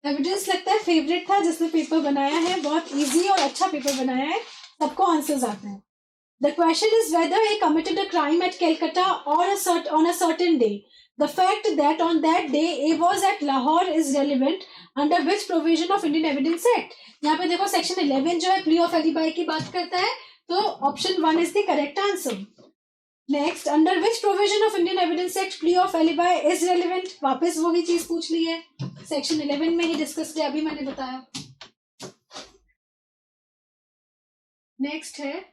evidence लगता है फेवरेट था जिसने पेपर बनाया है. बहुत इजी और अच्छा पेपर बनाया है, सबको आंसर्स आते हैं. The question is whether he committed a crime at Calcutta or on a certain day. The fact that on that day A was at Lahore is relevant under which provision of Indian Evidence Act? यहाँ पे देखो सेक्शन 11 जो है प्ली ऑफ एलिबाई की बात करता है, तो option 1 is the correct answer. Next, under which provision of Indian evidence act plea of alibi is relevant? वापस वही चीज पूछ ली है, सेक्शन 11 में ही डिस्कस किया, अभी मैंने बताया. नेक्स्ट है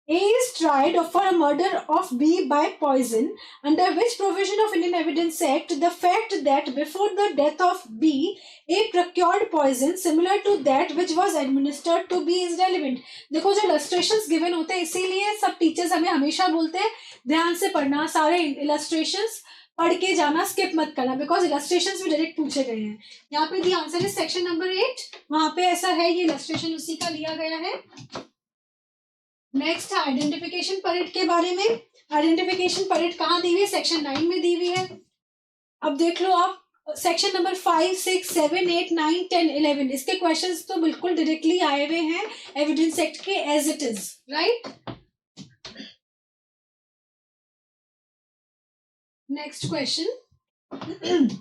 A is tried for a murder of B by poison, under which provision of Indian Evidence Act the fact that before the death of B, A procured poison similar to that which was administered to B is relevant. देखो जो illustrations given होते हैं, इसीलिए सब टीचर्स हमें हमेशा बोलते हैं ध्यान से पढ़ना, सारे illustrations पढ़ के जाना, स्किप मत करना, बिकॉज इलस्ट्रेशंस भी डायरेक्ट पूछे गए हैं. यहाँ पे दी आंसर है सेक्शन नंबर 8, वहां पे ऐसा है, ये इलस्ट्रेशन उसी का लिया गया है. नेक्स्ट है आइडेंटिफिकेशन परेड के बारे में. आइडेंटिफिकेशन परेड कहाँ दी हुई है? सेक्शन 9 में दी हुई है. अब देख लो आप सेक्शन नंबर 5, 6, 7, 8, 9, 10, 11 इसके क्वेश्चंस तो बिल्कुल डायरेक्टली आए हुए हैं एविडेंस एक्ट के as it is, right. Next question.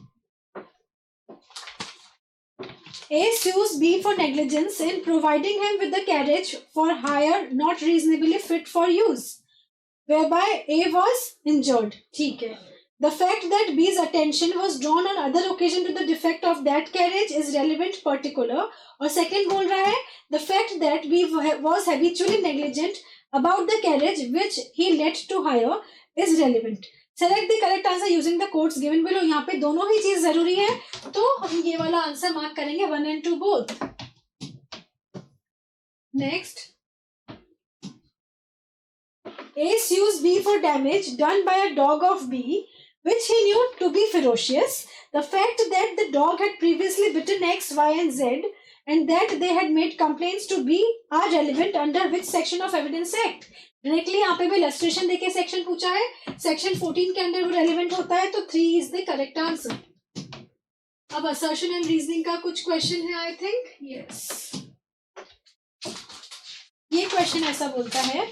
A sues B for negligence in providing him with the carriage for hire not reasonably fit for use, whereby A was injured. ठीक है. The fact that B's attention was drawn on other occasion to the defect of that carriage is relevant particular. और second बोल रहा है the fact that B was habitually negligent about the carriage which he let to hire is relevant. Select the correct answer using the codes given below. यहाँ पे दोनों ही चीज जरूरी है, तो हम ये वाला आंसर मार्क करेंगे 1 and 2 both. Next, A sues B for damage done by a dog of B which he knew to be ferocious. The fact that the dog had previously bitten X, Y and Z and that they had made complaints to B are relevant under which section of Evidence Act? Directly यहाँ पे भी इलस्ट्रेशन देके सेक्शन पूछा है, सेक्शन 14 के अंदर वो रेलिवेंट होता है, तो 3 इज द करेक्ट आंसर. अब असर्शन एंड रीजनिंग का कुछ क्वेश्चन है, आई थिंक यस. ये क्वेश्चन ऐसा बोलता है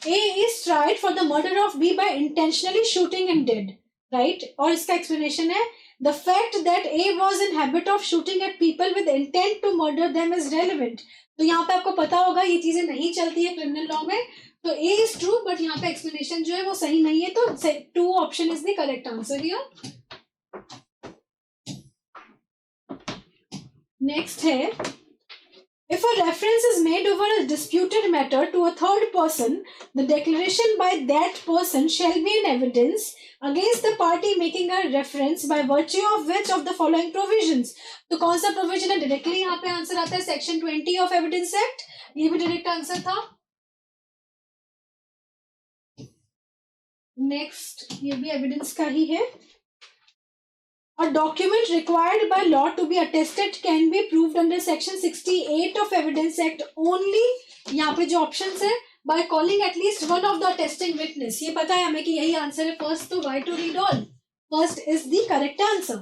A is tried for the murder of B by intentionally shooting him dead, right? और इसका एक्सप्लेनेशन है the fact that A was in habit of shooting at people with intent to murder them is relevant. तो यहाँ पे आपको पता होगा ये चीजें नहीं चलती है क्रिमिनल लॉ में, तो A is true, बट यहाँ पे एक्सप्लेनेशन जो है वो सही नहीं है, तो 2 option is the correct answer here. Next है if a reference is made over a disputed matter to a third person, the declaration by that person shall be in evidence against the party making a reference by virtue of which of the following provisions. तो कौन सा प्रोविजन है? डायरेक्टली यहाँ पे आंसर आता है सेक्शन 20 ऑफ एविडेंस एक्ट. ये भी डायरेक्ट आंसर था. नेक्स्ट, ये भी एविडेंस का ही है. A document required by law to be attested can be proved under section 68 of Evidence Act only. यहाँ पे जो ऑप्शंस है by calling at least one of the attesting witness. ये पता है हमें कि यही आंसर है फर्स्ट, तो why to read all? First is the correct answer.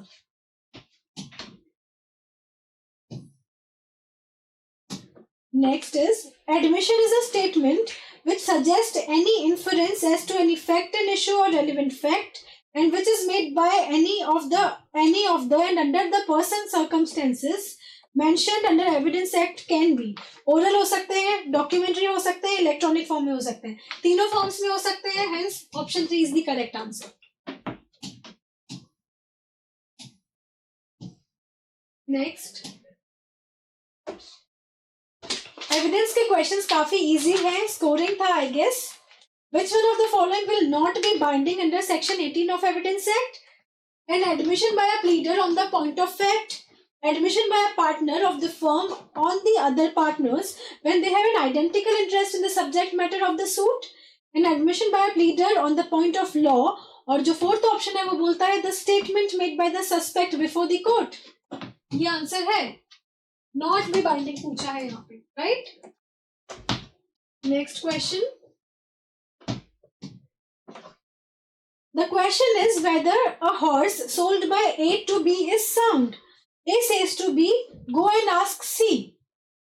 Next is admission is a statement which suggests any inference as to any fact, an issue or relevant fact, and which is made by any of the and under the person circumstances mentioned under Evidence Act can be oral हो सकते हैं, documentary हो सकते हैं, electronic form में हो सकते हैं, तीनों forms में हो सकते हैं. Hence option 3 is the correct answer. Next, evidence के क्वेश्चंस काफी इजी हैं, स्कोरिंग था I guess. Which one of the following will not be binding under section 18 of Evidence Act? An admission by a pleader on the point of fact, admission by a partner of the firm on the other partners when they have an identical interest in the subject matter of the suit, an admission by a pleader on the point of law और जो फोर्थ ऑप्शन है वो बोलता है the statement made by the suspect before the court. ये आंसर है, नॉट बी बाइंडिंग पूछा है यहाँ पे, right. Next question, the question is whether a horse sold by A to B is sound. A says to B, go and ask C.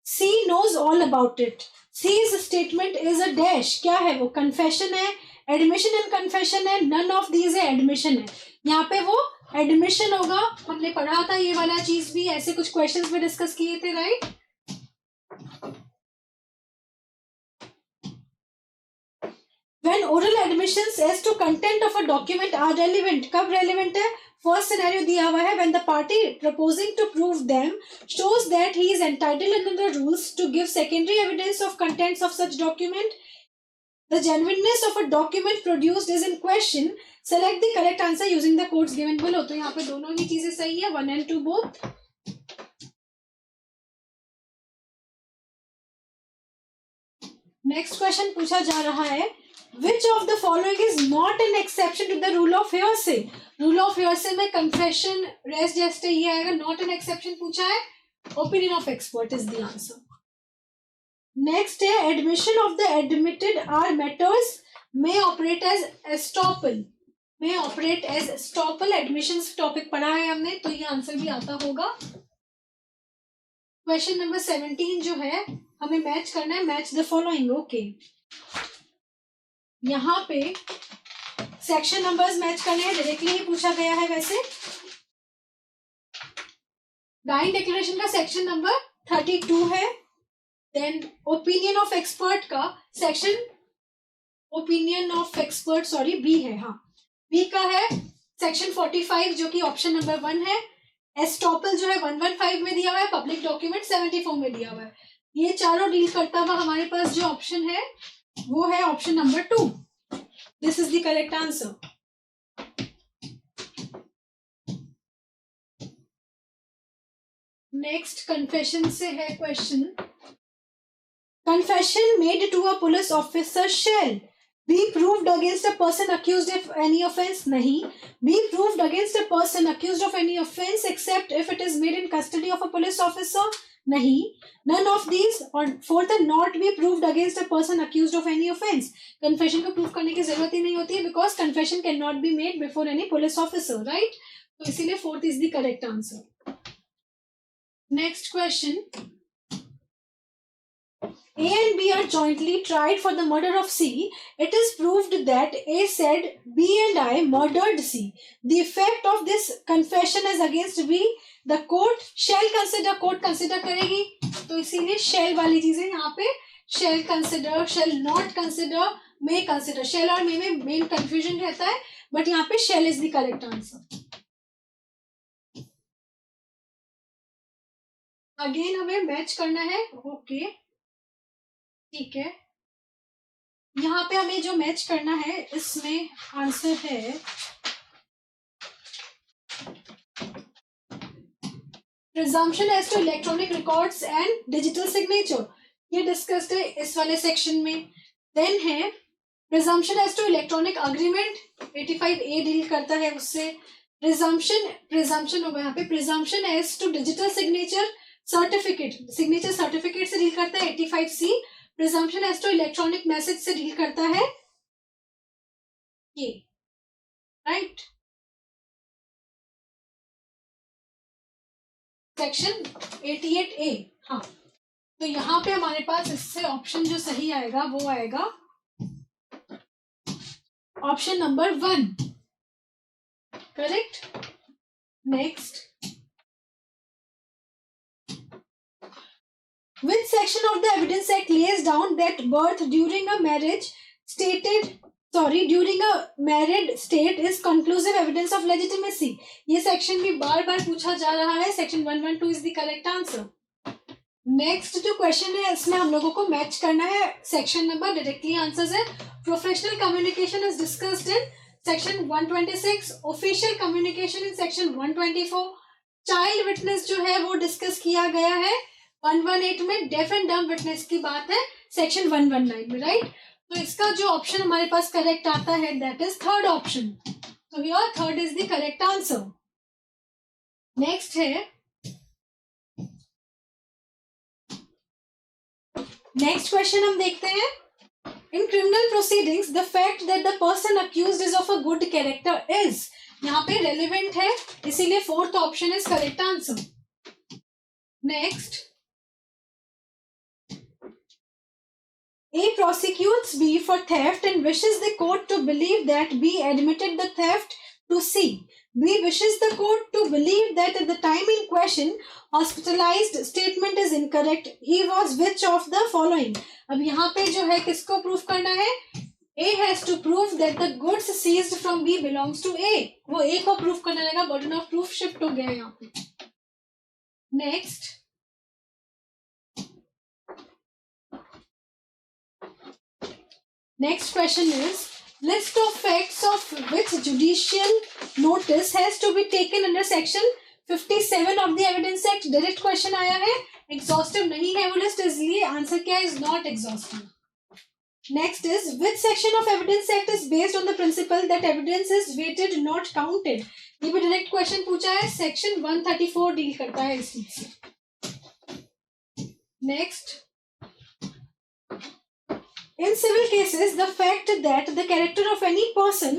C knows all about it. C's statement is a dash. क्या है वो? confession है, admission and confession है, none of these है, admission है। यहाँ पे वो admission होगा। हमने पढ़ा था ये वाला चीज भी, ऐसे कुछ questions में डिस्कस किए थे, right. When oral admissions as to content of a document are relevant, कब relevant है? फर्स्ट सिनेरियो दिया हुआ है, when the party proposing to prove them shows that he is entitled under the rules to give secondary evidence of contents of such document, the genuineness of a document produced is in question, select the correct answer using the codes given below। तो यहाँ पे दोनों ही चीजें सही है, 1 and 2 both। नेक्स्ट क्वेश्चन पूछा जा रहा है, Which of the following is not an exception to the rule of hearsay? Rule of hearsay में confession, rest just ये आएगा, not an exception पूछा है, opinion of expert is the answer। Next है, admission of the admitted are matters may operate as estoppel, may operate as estoppel, admissions topic पढ़ा है हमने, तो ये आंसर भी आता होगा। क्वेश्चन नंबर 17 जो है हमें मैच करना है, मैच द फॉलोइंग, ओके। यहाँ पे सेक्शन नंबर्स मैच करने हैं, डायरेक्टली ही पूछा गया है वैसे। गाइन डिक्लेरेशन का सेक्शन नंबर 32 है, देन ओपिनियन ऑफ एक्सपर्ट का section, opinion of expert sorry B है, हाँ बी का है सेक्शन 45 जो कि ऑप्शन नंबर 1 है। एस्टॉपल जो है 115 में दिया हुआ है, पब्लिक डॉक्यूमेंट 74 में दिया हुआ है। ये चारों डील करता हुआ हमारे पास जो ऑप्शन है वो है option number 2। This is the correct answer. Next confession से है question, confession made to a police officer shall be proved against a person accused of any offence, नहीं। Be proved against a person accused of any offence except if it is made in custody of a police officer, नहीं। नन ऑफ दीज, और फोर्थ है not be proved against a person accused of any offence. Confession को प्रूव करने की जरूरत ही नहीं होती है, because confession can not be made before any police officer, right. तो इसीलिए fourth is the correct answer. Next question, A and B are jointly tried for the murder of C. It is proved that A said B and I murdered C. The effect of this confession is against B. The court shall consider, court consider करेगी, तो इसीलिए shall वाली चीजें यहाँ पे shall consider, shall not consider, may consider, shall और may में main confusion रहता है, but यहाँ पे shall is the correct answer. Again हमें मैच करना है, ओके ठीक है। यहाँ पे हमें जो मैच करना है इसमें आंसर है presumption as to electronic records and digital signature, ये डिस्कस्ड है इस वाले सेक्शन में। देन है presumption as to electronic agreement, 85A deal करता है उससे। प्रिजम्पशन होगा यहाँ पे, presumption as to digital signature certificate, signature certificate से डील करता है 85C। Presumption as to electronic message से डील करता है ये, राइट। सेक्शन 88A, हाँ। तो यहाँ पे हमारे पास इससे ऑप्शन जो सही आएगा वो आएगा option number 1, correct. Next, which section of the Evidence Act lays down that birth during a marriage during a married state is conclusive evidence of legitimacy? ये सेक्शन भी बार बार पूछा जा रहा है, section 112 is the correct answer. Next जो क्वेश्चन है इसमें हम लोगों को मैच करना है सेक्शन नंबर, डायरेक्टली आंसर्स है। Professional communication is discussed in section 126, official communication in section 124, child witness जो है वो डिस्कस किया गया है 118 में, डेफ एंड डम्ब विटनेस की बात है सेक्शन 119 में, राइट। तो इसका जो ऑप्शन हमारे पास करेक्ट आता है that is third option, So here third is the correct answer. Next है, next question हम देखते हैं. In criminal proceedings, the fact that the person accused is of a good character is, यहाँ पे relevant है, इसीलिए fourth option is correct answer. Next, A prosecutes B for theft and wishes the court to believe that B admitted the theft to C. B wishes the court to believe that at the time in question, hospitalized statement is incorrect. He was which of the following? अब यहाँ पे जो है किसको प्रूफ करना है? A has to prove that the goods seized from B belongs to A. वो A को प्रूफ करने लगा, burden of proof shift हो गया यहाँ पे. Next, next question is, list of facts of which judicial notice has to be taken under section 57 of the Evidence Act. Direct question आया है, एग्जॉस्टिव नहीं है वो लिस्ट, इसलिए आंसर क्या है? Is not exhaustive. Next is, which section of Evidence Act is based on the principle that evidence is weighted not counted. ये भी डायरेक्ट क्वेश्चन पूछा है, सेक्शन 134 डील करता है इस चीज से. Next, in civil cases, the fact that the character of any person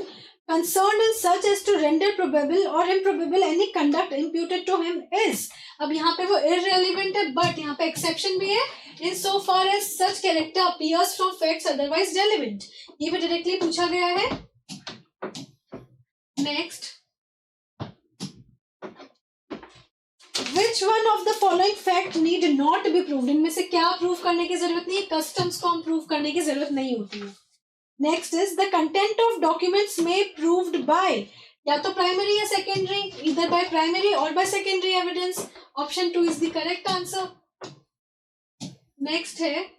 concerned is such as to render probable or improbable any conduct imputed to him is. अब यहाँ पे वो irrelevant है, but यहाँ पे exception भी है, in so far as such character appears from facts otherwise relevant. ये भी directly पूछा गया है. Next, which one of the following fact need not be proved? इनमें से क्या प्रूव करने की जरूरत नहीं है? कस्टम्स को हम प्रूव करने की जरूरत नहीं होती है. Next is, the content of documents में प्रूव्ड बाय, या तो प्राइमरी या सेकेंडरी, इधर बाय प्राइमरी और by secondary evidence. Option 2 is the correct answer. Next है,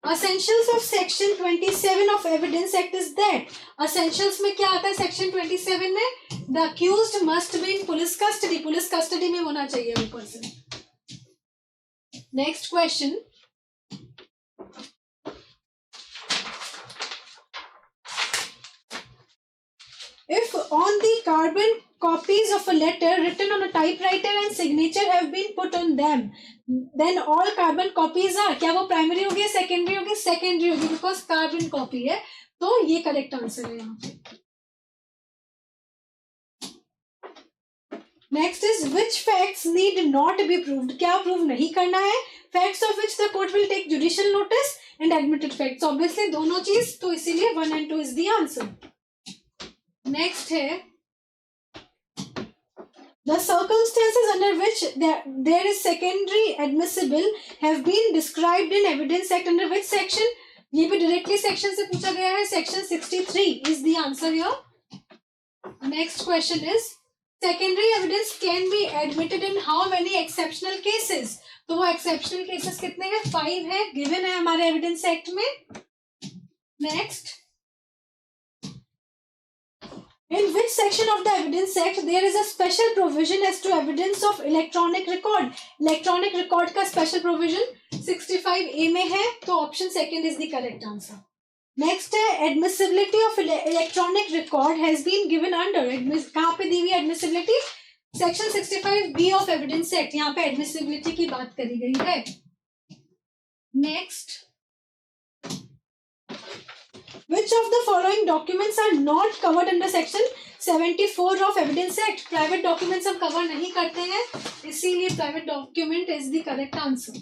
Essentials of section 27 of Evidence Act is that. Essentials में क्या आता है section 27 में? The accused must be in police custody. Police custody में होना चाहिए वो person. Next question. If on the carbon copies of a letter written on a typewriter and signature have been put on them, then all carbon copies are, क्या वो प्राइमरी होगी, सेकेंडरी होगी? सेकेंडरी होगी, बिकॉज कार्बन कॉपी है, तो ये करेक्ट आंसर है यहाँ पे. Next is, which facts need not be proved. क्या प्रूव नहीं करना है? Facts of which the court will take judicial notice and admitted facts. Obviously दोनों चीज, तो इसीलिए 1 and 2 is the answer. Next है, the circumstances under which there is secondary admissible have been described in Evidence Act under which section? ये भी directly section से पूछा गया है, section 63 is the answer here. Next question is, secondary evidence can be admitted in how many exceptional cases? तो वो exceptional cases कितने हैं? 5 है, given है हमारे Evidence Act में. Next, in which section of the Evidence Act there is a special provision as to evidence of electronic record? Electronic record का special provision 65A में है, तो option 2 is the correct answer. Next है, admissibility of electronic record has been given under. कहाँ पे दी हुई admissibility? Section 65B of Evidence Act. यहाँ पे admissibility की बात करी गई है. Next, which of the following documents are not covered under section 74 of Evidence Act? Private documents हम cover नहीं करते हैं, इसीलिए private document is the correct answer.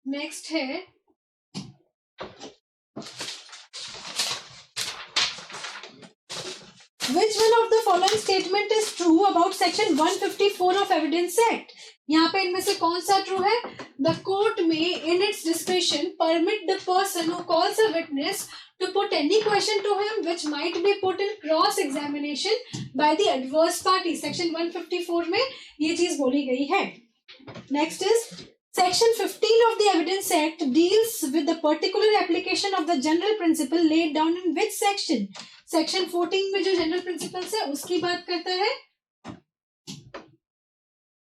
Next है, which one of the following statement is true about section 154 of Evidence Act? यहाँ पे इनमें से कौन सा ट्रू है? The court may in its discretion permit the person who calls a witness to put any question to him which might be put in cross examination by the adverse party. Section 154 में ये चीज बोली गई है. Next is, section 15 of the Evidence Act deals with the particular application of the general principle laid down in which section? Section 14 में जो general principles है उसकी बात करता है,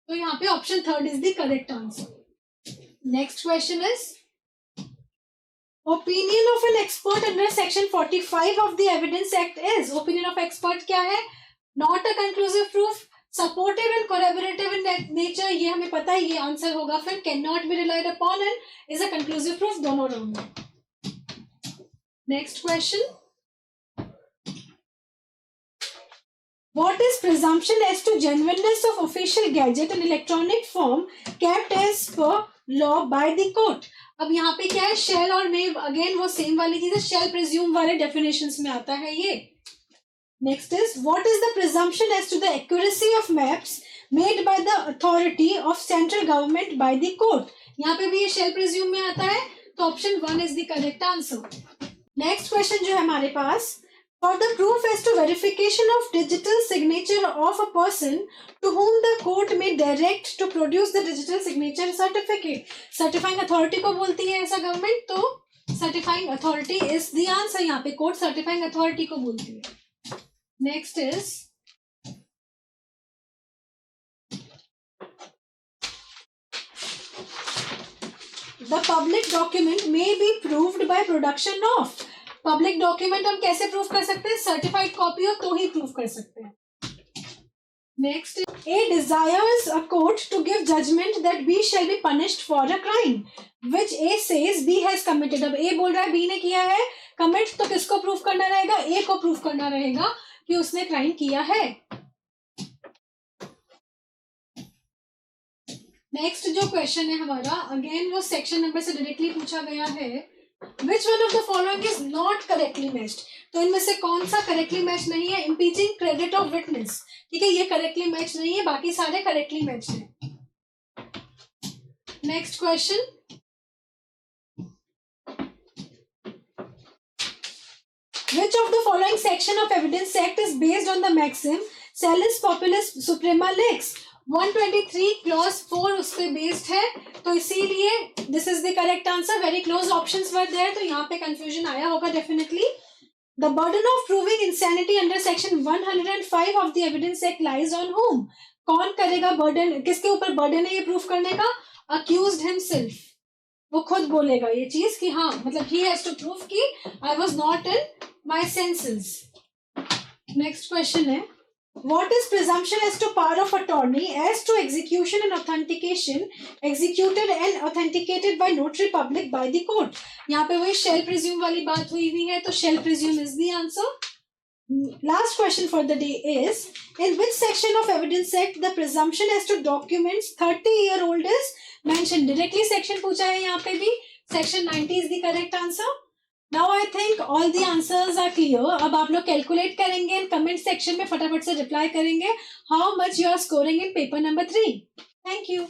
तो यहाँ पे option 3 is the correct answer. Next question is, opinion of an expert under section 45 of the evidence act is, opinion of expert क्या है? Not a conclusive proof, supportive and collaborative in nature, ये हमें पता है, ये आंसर होगा फिर। Can not be relied upon and is a conclusive proof, दोनों रॉन्ग है। Next question, what is presumption as to genuineness of official gadget in electronic form kept as per law by the court? अब यहाँ पे क्या है, shall और may, अगेन वो सेम वाली चीज है, shall presume वाले definitions में आता है ये। Next is, what is the presumption as to the accuracy of maps made by the authority of central government by the court? यहाँ पे भी ये shall presume में आता है, तो option 1 is the correct answer। Next question जो है हमारे पास, for the proof as to verification of digital signature of a person to whom the court may direct to produce the digital signature certificate, certifying authority को बोलती है ऐसा गवर्नमेंट, तो certifying authority is the answer। यहाँ पे कोर्ट certifying authority को बोलती है। Next is, the public document may be proved by production of, public document हम कैसे प्रूव कर सकते हैं? सर्टिफाइड कॉपी हो तो ही प्रूव कर सकते हैं। Next, A desires a court to give judgment that B shall be punished for a crime which A says B has committed. अब ए बोल रहा है बी ने किया है कमिट, तो किसको प्रूव करना रहेगा? ए को प्रूव करना रहेगा कि उसने क्राइम किया है। नेक्स्ट जो क्वेश्चन है हमारा, अगेन वो सेक्शन नंबर से डायरेक्टली पूछा गया है, Which one of the following is not correctly matched? तो इनमें से कौन सा करेक्टली मैच नहीं है? Impeaching credit of witness, ठीक है, ये करेक्टली मैच नहीं है, बाकी सारे करेक्टली मैच हैं। Next question, Which of the following section of Evidence Act is based on the maxim Salus Populus Suprema Lex? 123 clause 4 उस पे बेस्ड है, तो इसीलिए this is the correct answer. Very close options were there, तो यहाँ पे कंफ्यूजन आया होगा definitely. The burden of proving insanity under section 105 of the evidence act lies on whom, कौन करेगा बर्डन, किसके ऊपर बर्डन है ये प्रूफ करने का? अक्यूज्ड हिमसेल्फ, वो खुद बोलेगा ये चीज कि हाँ, मतलब ही हैज टू प्रूव कि I was not in my senses. Next question है, what is presumption as to power of attorney as to execution and authentication executed and authenticated by notary public by the court? यहाँ पे वही shall presume वाली बात हुई हुई है, तो shall presume is the answer। Last question for the day is, in which section of evidence act the presumption as to documents 30-year-old is mentioned? Directly section पूछा है यहाँ पे भी, section 90 is the correct answer। Now I think all the answers are clear। अब आप लोग कैलकुलेट करेंगे एंड कमेंट सेक्शन में फटाफट से रिप्लाई करेंगे how much you are scoring in paper number 3। Thank you।